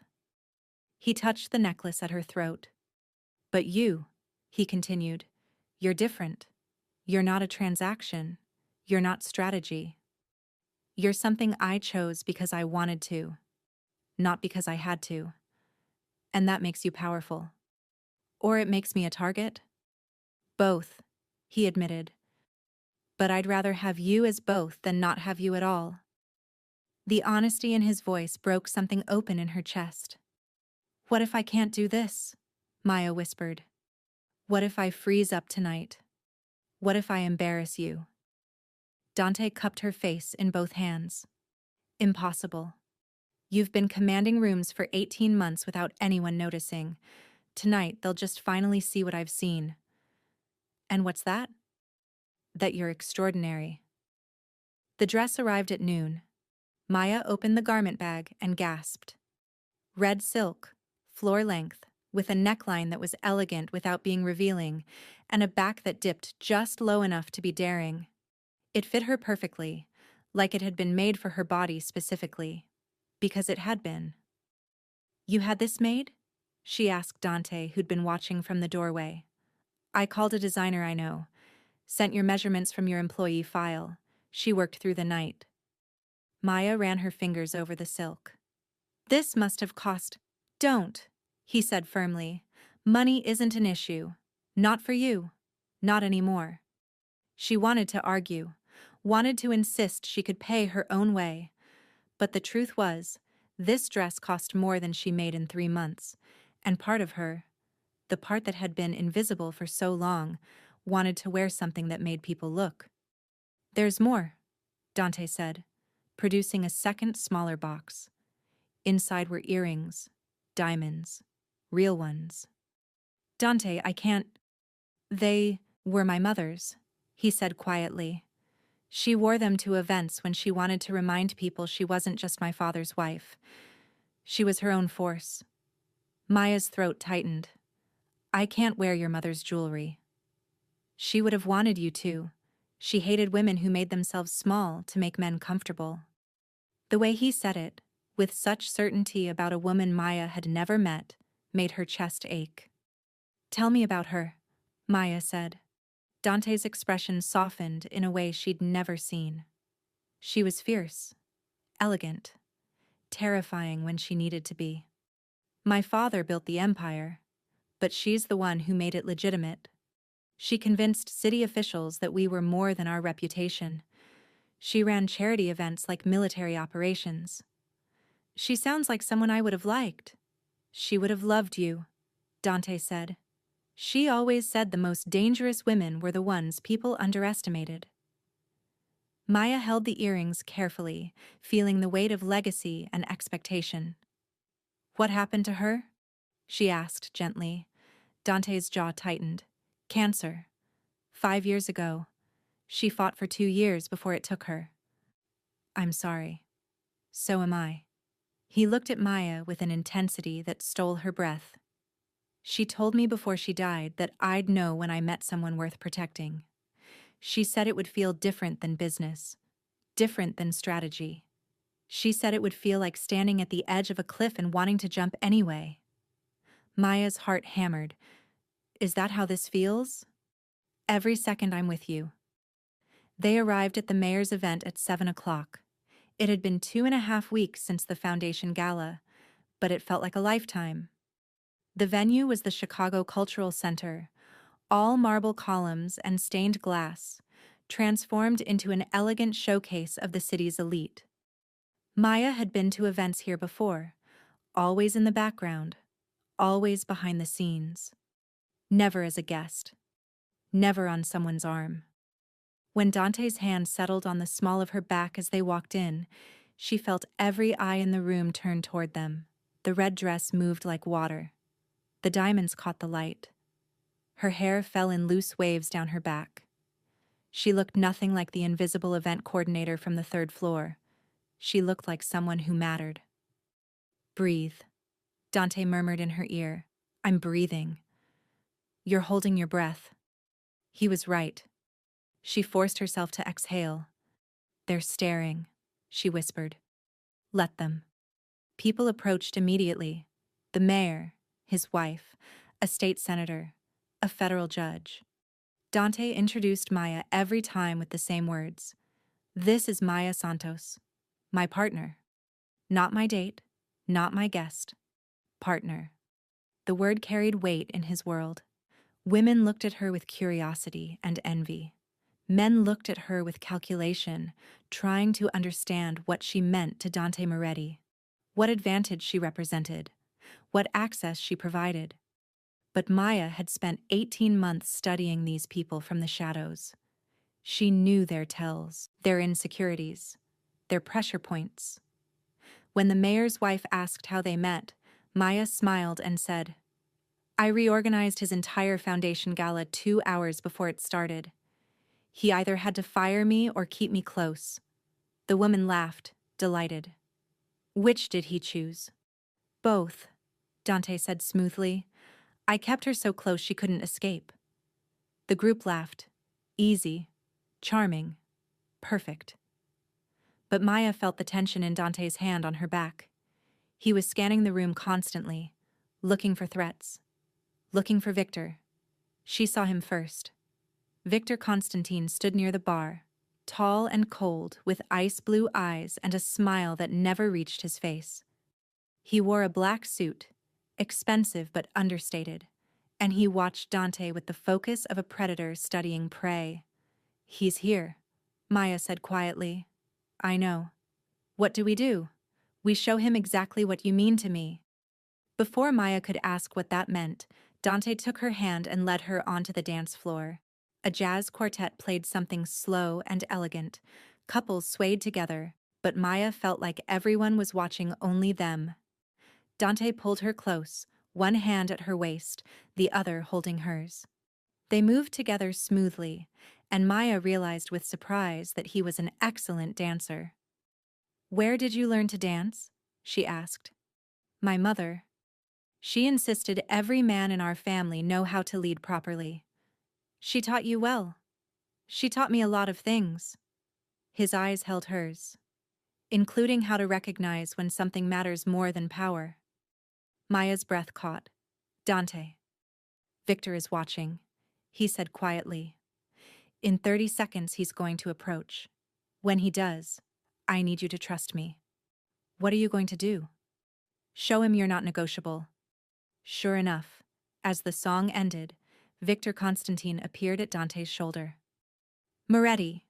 He touched the necklace at her throat. But you, he continued, you're different. You're not a transaction. You're not strategy. You're something I chose because I wanted to, not because I had to. And that makes you powerful. Or it makes me a target? Both, he admitted. But I'd rather have you as both than not have you at all. The honesty in his voice broke something open in her chest. "What if I can't do this?" Maya whispered. "What if I freeze up tonight? What if I embarrass you?" Dante cupped her face in both hands. "Impossible. You've been commanding rooms for 18 months without anyone noticing. Tonight, they'll just finally see what I've seen." "And what's that?" "That you're extraordinary." The dress arrived at noon. Maya opened the garment bag and gasped. Red silk, floor length, with a neckline that was elegant without being revealing, and a back that dipped just low enough to be daring. It fit her perfectly, like it had been made for her body specifically. Because it had been. "You had this made?" she asked Dante, who'd been watching from the doorway. "I called a designer I know. Sent your measurements from your employee file. She worked through the night." Maya ran her fingers over the silk. "This must have cost—" "Don't," he said firmly. "Money isn't an issue. Not for you. Not anymore." She wanted to argue, wanted to insist she could pay her own way. But the truth was, this dress cost more than she made in 3 months, and part of her, the part that had been invisible for so long, wanted to wear something that made people look. "There's more," Dante said, producing a second smaller box. Inside were earrings, diamonds, real ones. "Dante, I can't—" "They were my mother's," he said quietly. "She wore them to events when she wanted to remind people she wasn't just my father's wife. She was her own force." Maya's throat tightened. "I can't wear your mother's jewelry." "She would have wanted you to. She hated women who made themselves small to make men comfortable." The way he said it, with such certainty about a woman Maya had never met, made her chest ache. "Tell me about her," Maya said. Dante's expression softened in a way she'd never seen. She was fierce, elegant, terrifying when she needed to be. "My father built the empire, but she's the one who made it legitimate. She convinced city officials that we were more than our reputation. She ran charity events like military operations. She sounds like someone I would have liked." "She would have loved you," Dante said. "She always said the most dangerous women were the ones people underestimated." Maya held the earrings carefully, feeling the weight of legacy and expectation. "What happened to her?" she asked gently. Dante's jaw tightened. "Cancer. 5 years ago. She fought for 2 years before it took her." "I'm sorry." "So am I." He looked at Maya with an intensity that stole her breath. "She told me before she died that I'd know when I met someone worth protecting. She said it would feel different than business, different than strategy. She said it would feel like standing at the edge of a cliff and wanting to jump anyway." Maya's heart hammered. "Is that how this feels?" "Every second I'm with you." They arrived at the mayor's event at 7 o'clock. It had been 2.5 weeks since the foundation gala, but it felt like a lifetime. The venue was the Chicago Cultural Center, all marble columns and stained glass, transformed into an elegant showcase of the city's elite. Maya had been to events here before, always in the background, always behind the scenes. Never as a guest. Never on someone's arm. When Dante's hand settled on the small of her back as they walked in, she felt every eye in the room turn toward them. The red dress moved like water. The diamonds caught the light. Her hair fell in loose waves down her back. She looked nothing like the invisible event coordinator from the 3rd floor. She looked like someone who mattered. "Breathe," Dante murmured in her ear. "I'm breathing." "You're holding your breath." He was right. She forced herself to exhale. "They're staring," she whispered. "Let them." People approached immediately. The mayor, his wife, a state senator, a federal judge. Dante introduced Maya every time with the same words. "This is Maya Santos, my partner. Not my date, not my guest. Partner." The word carried weight in his world. Women looked at her with curiosity and envy. Men looked at her with calculation, trying to understand what she meant to Dante Moretti, what advantage she represented, what access she provided. But Maya had spent 18 months studying these people from the shadows. She knew their tells, their insecurities, their pressure points. When the mayor's wife asked how they met, Maya smiled and said, "I reorganized his entire foundation gala 2 hours before it started. He either had to fire me or keep me close." The woman laughed, delighted. "Which did he choose?" "Both," Dante said smoothly. "I kept her so close she couldn't escape." The group laughed. Easy, charming, perfect. But Maya felt the tension in Dante's hand on her back. He was scanning the room constantly, looking for threats, looking for Victor. She saw him first. Victor Constantine stood near the bar, tall and cold, with ice-blue eyes and a smile that never reached his face. He wore a black suit, expensive but understated, and he watched Dante with the focus of a predator studying prey. "He's here," Maya said quietly. "I know. What do? We show him exactly what you mean to me." Before Maya could ask what that meant, Dante took her hand and led her onto the dance floor. A jazz quartet played something slow and elegant. Couples swayed together, but Maya felt like everyone was watching only them. Dante pulled her close, one hand at her waist, the other holding hers. They moved together smoothly, and Maya realized with surprise that he was an excellent dancer. "Where did you learn to dance?" she asked. "My mother. She insisted every man in our family know how to lead properly." "She taught you well." "She taught me a lot of things." His eyes held hers, including how to recognize when something matters more than power. Maya's breath caught. "Dante. Victor is watching," he said quietly. "In 30 seconds he's going to approach. When he does, I need you to trust me." "What are you going to do?" "Show him you're not negotiable." Sure enough, as the song ended, Victor Constantine appeared at Dante's shoulder. "Moretti,"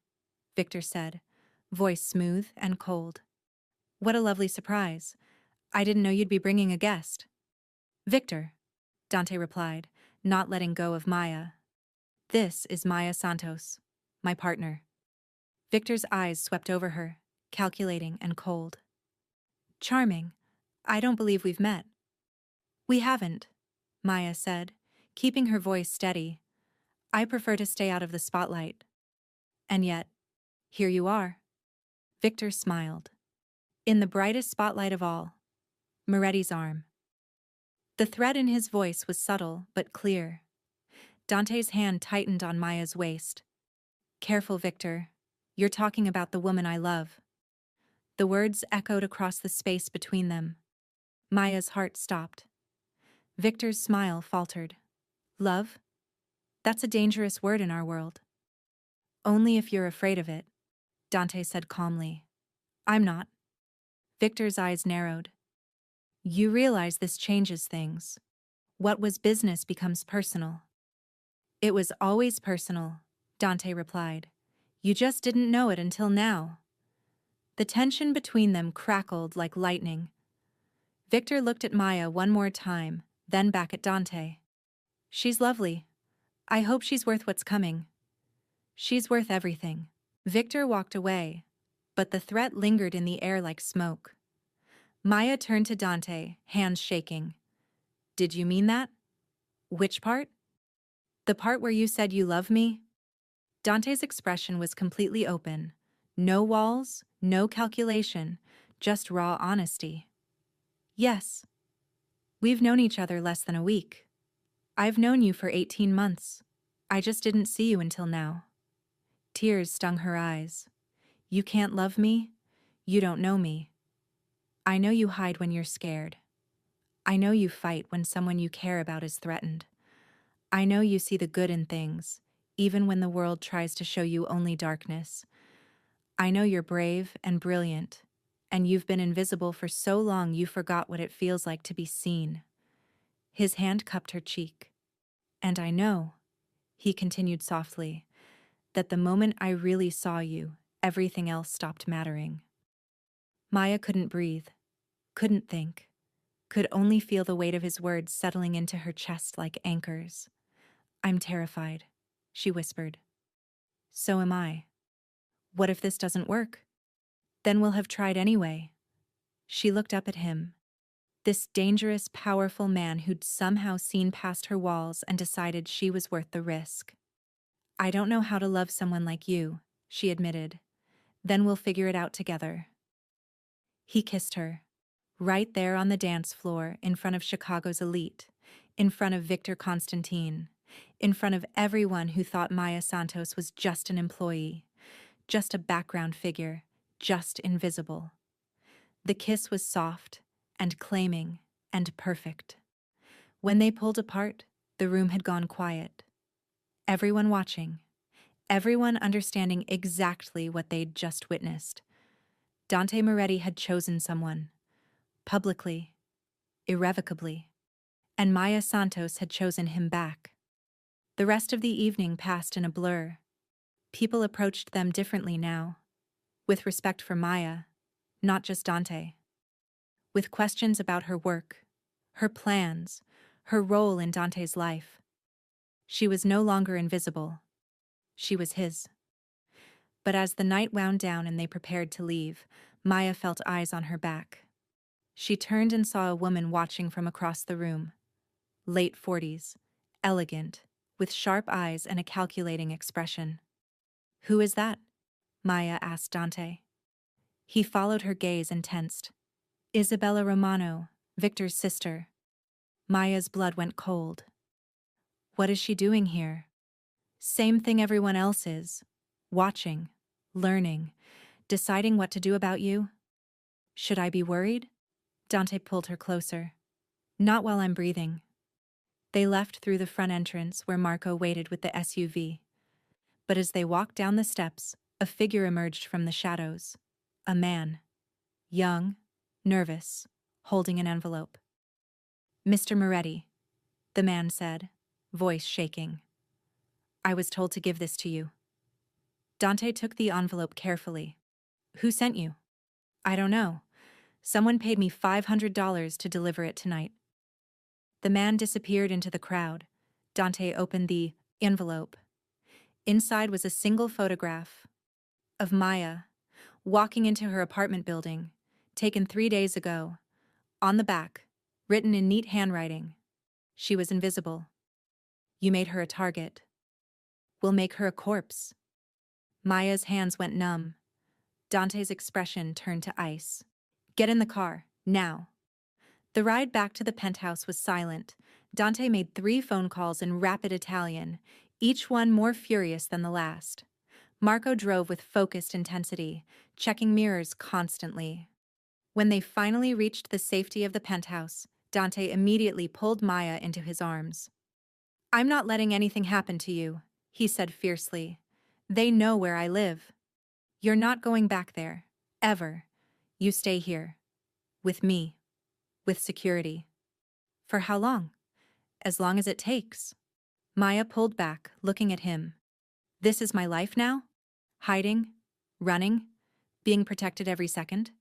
Victor said, voice smooth and cold. "What a lovely surprise. I didn't know you'd be bringing a guest." "Victor," Dante replied, not letting go of Maya. "This is Maya Santos, my partner." Victor's eyes swept over her, calculating and cold. "Charming. I don't believe we've met." "We haven't," Maya said, keeping her voice steady. "I prefer to stay out of the spotlight." "And yet, here you are." Victor smiled. In the brightest spotlight of all, Moretti's arm. The threat in his voice was subtle but clear. Dante's hand tightened on Maya's waist. "Careful, Victor. You're talking about the woman I love." The words echoed across the space between them. Maya's heart stopped. Victor's smile faltered. "Love? That's a dangerous word in our world." "Only if you're afraid of it," Dante said calmly. "I'm not." Victor's eyes narrowed. "You realize this changes things. What was business becomes personal." "It was always personal," Dante replied. "You just didn't know it until now." The tension between them crackled like lightning. Victor looked at Maya one more time, then back at Dante. "She's lovely. I hope she's worth what's coming." "She's worth everything." Victor walked away, but the threat lingered in the air like smoke. Maya turned to Dante, hands shaking. "Did you mean that?" "Which part?" "The part where you said you love me?" Dante's expression was completely open. No walls, no calculation, just raw honesty. "Yes. We've known each other less than a week. I've known you for 18 months. I just didn't see you until now." Tears stung her eyes. "You can't love me? You don't know me. I know you hide when you're scared. I know you fight when someone you care about is threatened. I know you see the good in things, even when the world tries to show you only darkness. I know you're brave and brilliant, and you've been invisible for so long you forgot what it feels like to be seen." His hand cupped her cheek. "And I know," he continued softly, that the moment I really saw you, everything else stopped mattering. Maya couldn't breathe, couldn't think, could only feel the weight of his words settling into her chest like anchors. I'm terrified, she whispered. So am I. What if this doesn't work? Then we'll have tried anyway. She looked up at him, this dangerous, powerful man who'd somehow seen past her walls and decided she was worth the risk. I don't know how to love someone like you, she admitted. Then we'll figure it out together. He kissed her, right there on the dance floor in front of Chicago's elite, in front of Victor Constantine, in front of everyone who thought Maya Santos was just an employee, just a background figure, just invisible. The kiss was soft and claiming and perfect. When they pulled apart, the room had gone quiet. Everyone watching, everyone understanding exactly what they'd just witnessed. Dante Moretti had chosen someone, publicly, irrevocably, and Maya Santos had chosen him back. The rest of the evening passed in a blur. People approached them differently now, with respect for Maya, not just Dante. With questions about her work, her plans, her role in Dante's life. She was no longer invisible. She was his. But as the night wound down and they prepared to leave, Maya felt eyes on her back. She turned and saw a woman watching from across the room. Late 40s, elegant, with sharp eyes and a calculating expression. Who is that? Maya asked Dante. He followed her gaze and tensed. Isabella Romano, Victor's sister. Maya's blood went cold. What is she doing here? Same thing everyone else is. Watching, learning, deciding what to do about you. Should I be worried? Dante pulled her closer. Not while I'm breathing. They left through the front entrance where Marco waited with the SUV. But as they walked down the steps, a figure emerged from the shadows. A man. Young, nervous, holding an envelope. Mr. Moretti, the man said, voice shaking. I was told to give this to you. Dante took the envelope carefully. Who sent you? I don't know. Someone paid me $500 to deliver it tonight. The man disappeared into the crowd. Dante opened the envelope. Inside was a single photograph of Maya, walking into her apartment building, taken 3 days ago. On the back, written in neat handwriting. She was invisible. You made her a target. We'll make her a corpse. Maya's hands went numb. Dante's expression turned to ice. Get in the car, now. The ride back to the penthouse was silent. Dante made 3 phone calls in rapid Italian, each one more furious than the last. Marco drove with focused intensity, checking mirrors constantly. When they finally reached the safety of the penthouse, Dante immediately pulled Maya into his arms. I'm not letting anything happen to you, he said fiercely. They know where I live. You're not going back there, ever. You stay here. With me. With security. For how long? As long as it takes. Maya pulled back, looking at him. This is my life now? Hiding? Running? Being protected every second?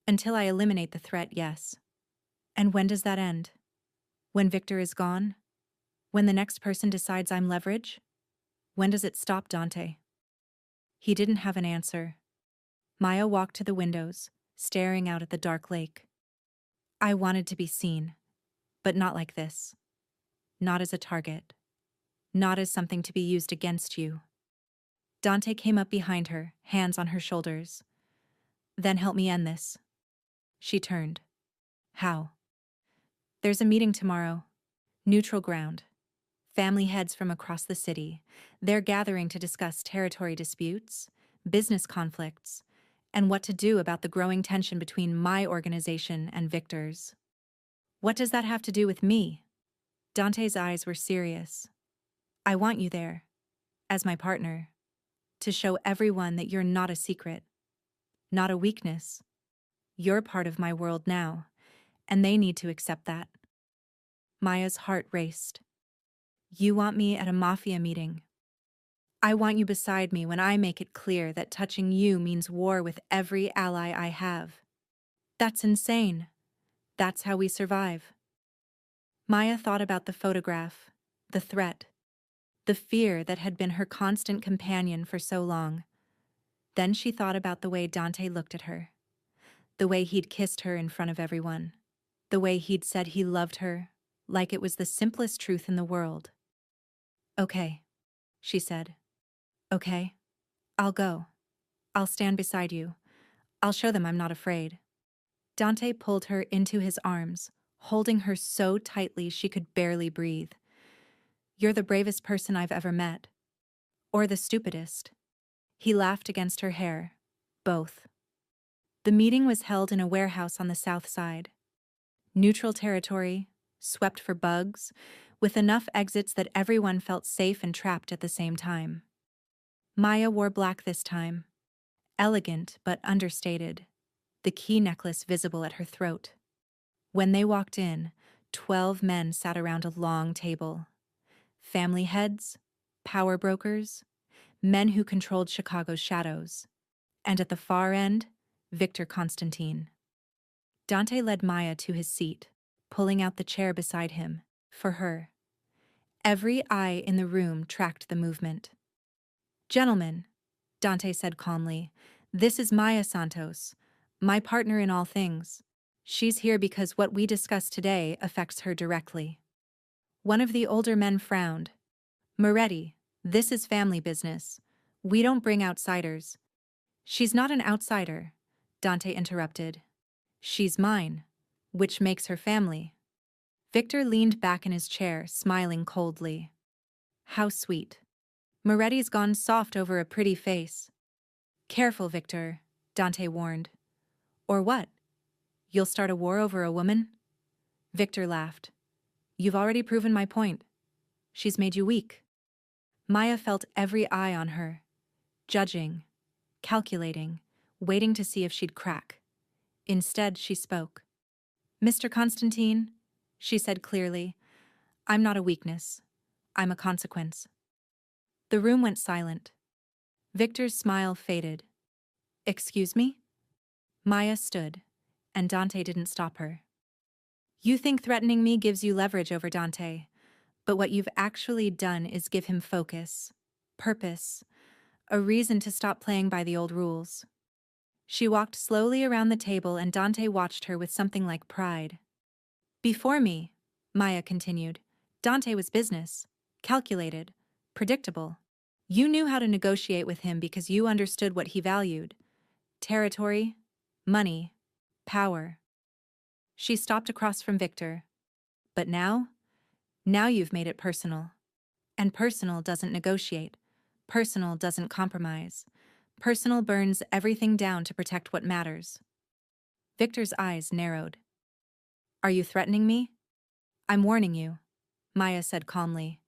Until I eliminate the threat, yes. And when does that end? When Victor is gone? When the next person decides I'm leverage? When does it stop, Dante? He didn't have an answer. Maya walked to the windows, staring out at the dark lake. I wanted to be seen, but not like this. Not as a target. Not as something to be used against you. Dante came up behind her, hands on her shoulders. Then help me end this. She turned. How? There's a meeting tomorrow. Neutral ground. Family heads from across the city. They're gathering to discuss territory disputes, business conflicts, and what to do about the growing tension between my organization and Victor's. What does that have to do with me? Dante's eyes were serious. I want you there, as my partner, to show everyone that you're not a secret, not a weakness. You're part of my world now, and they need to accept that. Maya's heart raced. You want me at a Mafia meeting? I want you beside me when I make it clear that touching you means war with every ally I have. That's insane. That's how we survive. Maya thought about the photograph, the threat, the fear that had been her constant companion for so long. Then she thought about the way Dante looked at her, the way he'd kissed her in front of everyone, the way he'd said he loved her, like it was the simplest truth in the world. Okay, she said. Okay, I'll go. I'll stand beside you. I'll show them I'm not afraid. Dante pulled her into his arms, holding her so tightly she could barely breathe. You're the bravest person I've ever met. Or the stupidest. He laughed against her hair. Both. The meeting was held in a warehouse on the south side. Neutral territory, swept for bugs, with enough exits that everyone felt safe and trapped at the same time. Maya wore black this time. Elegant but understated, the key necklace visible at her throat. When they walked in, 12 men sat around a long table. Family heads, power brokers, men who controlled Chicago's shadows. And at the far end, Victor Constantine. Dante led Maya to his seat, pulling out the chair beside him, for her. Every eye in the room tracked the movement. Gentlemen, Dante said calmly, this is Maya Santos, my partner in all things. She's here because what we discuss today affects her directly. One of the older men frowned. Moretti, this is family business. We don't bring outsiders. She's not an outsider, Dante interrupted. She's mine, which makes her family. Victor leaned back in his chair, smiling coldly. How sweet. Moretti's gone soft over a pretty face. Careful, Victor, Dante warned. Or what? You'll start a war over a woman? Victor laughed. You've already proven my point. She's made you weak. Maya felt every eye on her, judging, calculating, waiting to see if she'd crack. Instead, she spoke. Mr. Constantine, she said clearly, I'm not a weakness. I'm a consequence. The room went silent. Victor's smile faded. Excuse me? Maya stood, and Dante didn't stop her. You think threatening me gives you leverage over Dante, but what you've actually done is give him focus, purpose, a reason to stop playing by the old rules. She walked slowly around the table and Dante watched her with something like pride. Before me, Maya continued, Dante was business, calculated, predictable. You knew how to negotiate with him because you understood what he valued. Territory, money, power. She stopped across from Victor. But now you've made it personal. And personal doesn't negotiate. Personal doesn't compromise. Personal burns everything down to protect what matters. Victor's eyes narrowed. Are you threatening me? I'm warning you, Maya said calmly.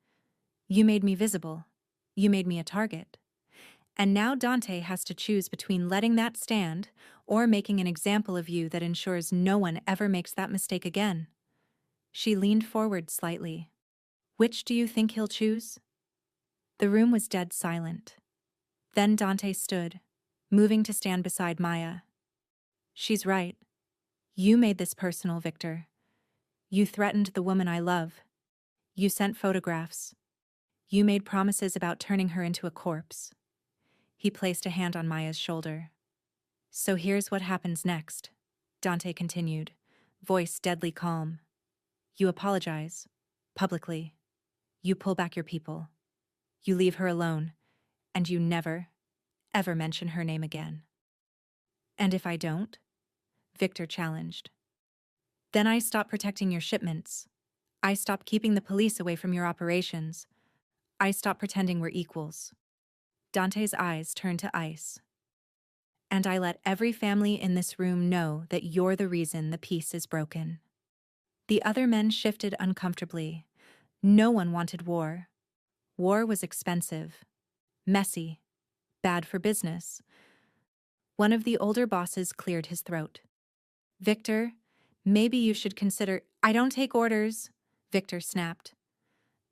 You made me visible. You made me a target. And now Dante has to choose between letting that stand or making an example of you that ensures no one ever makes that mistake again. She leaned forward slightly. Which do you think he'll choose? The room was dead silent. Then Dante stood, moving to stand beside Maya. She's right. You made this personal, Victor. You threatened the woman I love. You sent photographs. You made promises about turning her into a corpse. He placed a hand on Maya's shoulder. So here's what happens next, Dante continued, voice deadly calm. You apologize, publicly. You pull back your people. You leave her alone, and you never, ever mention her name again. And if I don't? Victor challenged. Then I stop protecting your shipments. I stop keeping the police away from your operations. I stop pretending we're equals. Dante's eyes turned to ice. And I let every family in this room know that you're the reason the peace is broken. The other men shifted uncomfortably. No one wanted war. War was expensive, messy, bad for business. One of the older bosses cleared his throat. Victor, maybe you should consider— I don't take orders, Victor snapped.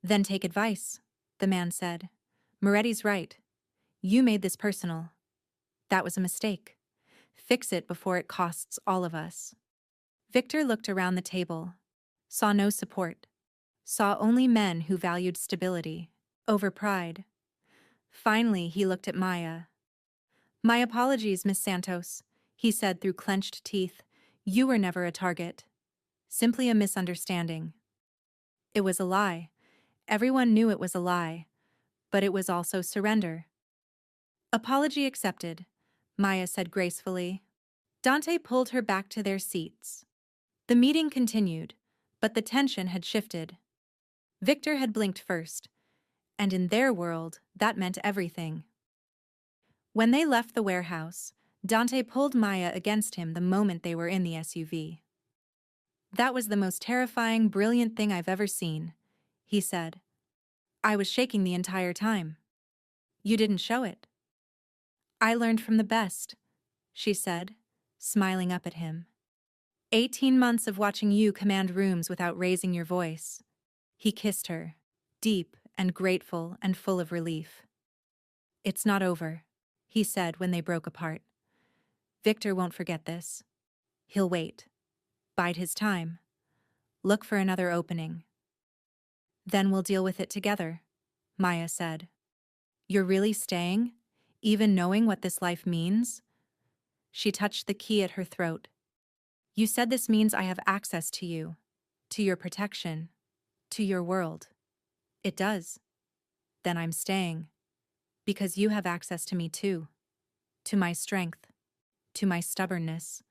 Then take advice, the man said. Moretti's right. You made this personal. That was a mistake. Fix it before it costs all of us. Victor looked around the table, saw no support, saw only men who valued stability over pride. Finally, he looked at Maya. My apologies, Miss Santos, he said through clenched teeth. You were never a target. Simply a misunderstanding. It was a lie. Everyone knew it was a lie, but it was also surrender. Apology accepted, Maya said gracefully. Dante pulled her back to their seats. The meeting continued, but the tension had shifted. Victor had blinked first, and in their world, that meant everything. When they left the warehouse, Dante pulled Maya against him the moment they were in the SUV. That was the most terrifying, brilliant thing I've ever seen, he said. I was shaking the entire time. You didn't show it. I learned from the best, she said, smiling up at him. 18 months of watching you command rooms without raising your voice. He kissed her, deep and grateful and full of relief. It's not over, he said when they broke apart. Victor won't forget this. He'll wait. Bide his time. Look for another opening. Then we'll deal with it together, Maya said. You're really staying, even knowing what this life means? She touched the key at her throat. You said this means I have access to you, to your protection, to your world. It does. Then I'm staying. Because you have access to me too. To my strength. To my stubbornness.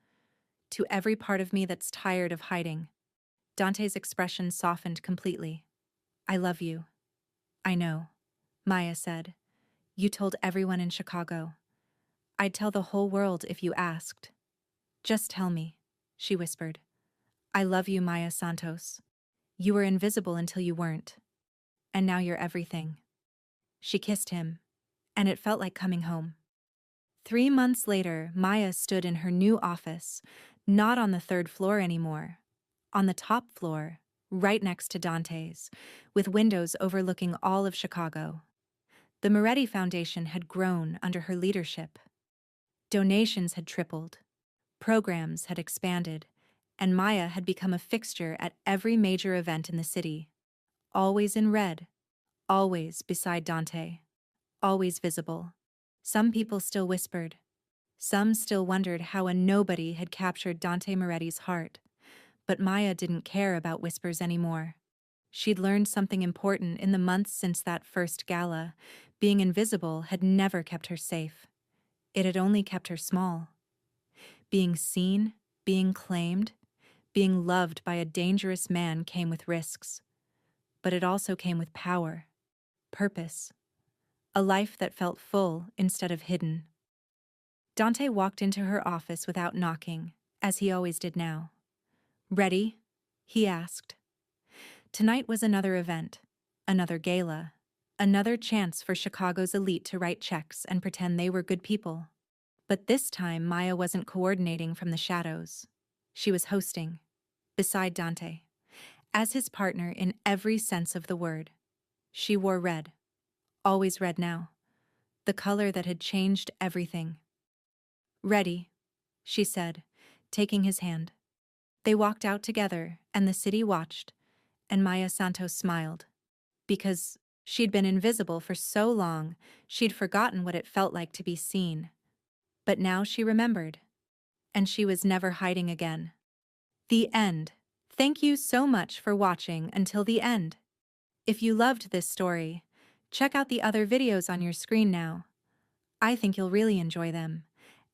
To every part of me that's tired of hiding. Dante's expression softened completely. I love you. I know, Maya said. You told everyone in Chicago. I'd tell the whole world if you asked. Just tell me, she whispered. I love you, Maya Santos. You were invisible until you weren't. And now you're everything. She kissed him, and it felt like coming home. 3 months later, Maya stood in her new office, not on the 3rd floor anymore. On the top floor, right next to Dante's, with windows overlooking all of Chicago. The Moretti Foundation had grown under her leadership. Donations had tripled, programs had expanded, and Maya had become a fixture at every major event in the city. Always in red, always beside Dante, always visible. Some people still whispered. Some still wondered how a nobody had captured Dante Moretti's heart. But Maya didn't care about whispers anymore. She'd learned something important in the months since that first gala. Being invisible had never kept her safe. It had only kept her small. Being seen, being claimed, being loved by a dangerous man came with risks. But it also came with power, purpose, a life that felt full instead of hidden. Dante walked into her office without knocking, as he always did now. Ready? He asked. Tonight was another event, another gala, another chance for Chicago's elite to write checks and pretend they were good people. But this time, Maya wasn't coordinating from the shadows. She was hosting, beside Dante, as his partner in every sense of the word. She wore red, always red now, the color that had changed everything. Ready, she said, taking his hand. They walked out together, and the city watched, and Maya Santos smiled. Because she'd been invisible for so long, she'd forgotten what it felt like to be seen. But now she remembered, and she was never hiding again. The end. Thank you so much for watching until the end. If you loved this story, check out the other videos on your screen now. I think you'll really enjoy them.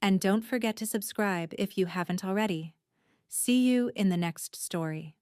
And don't forget to subscribe if you haven't already. See you in the next story.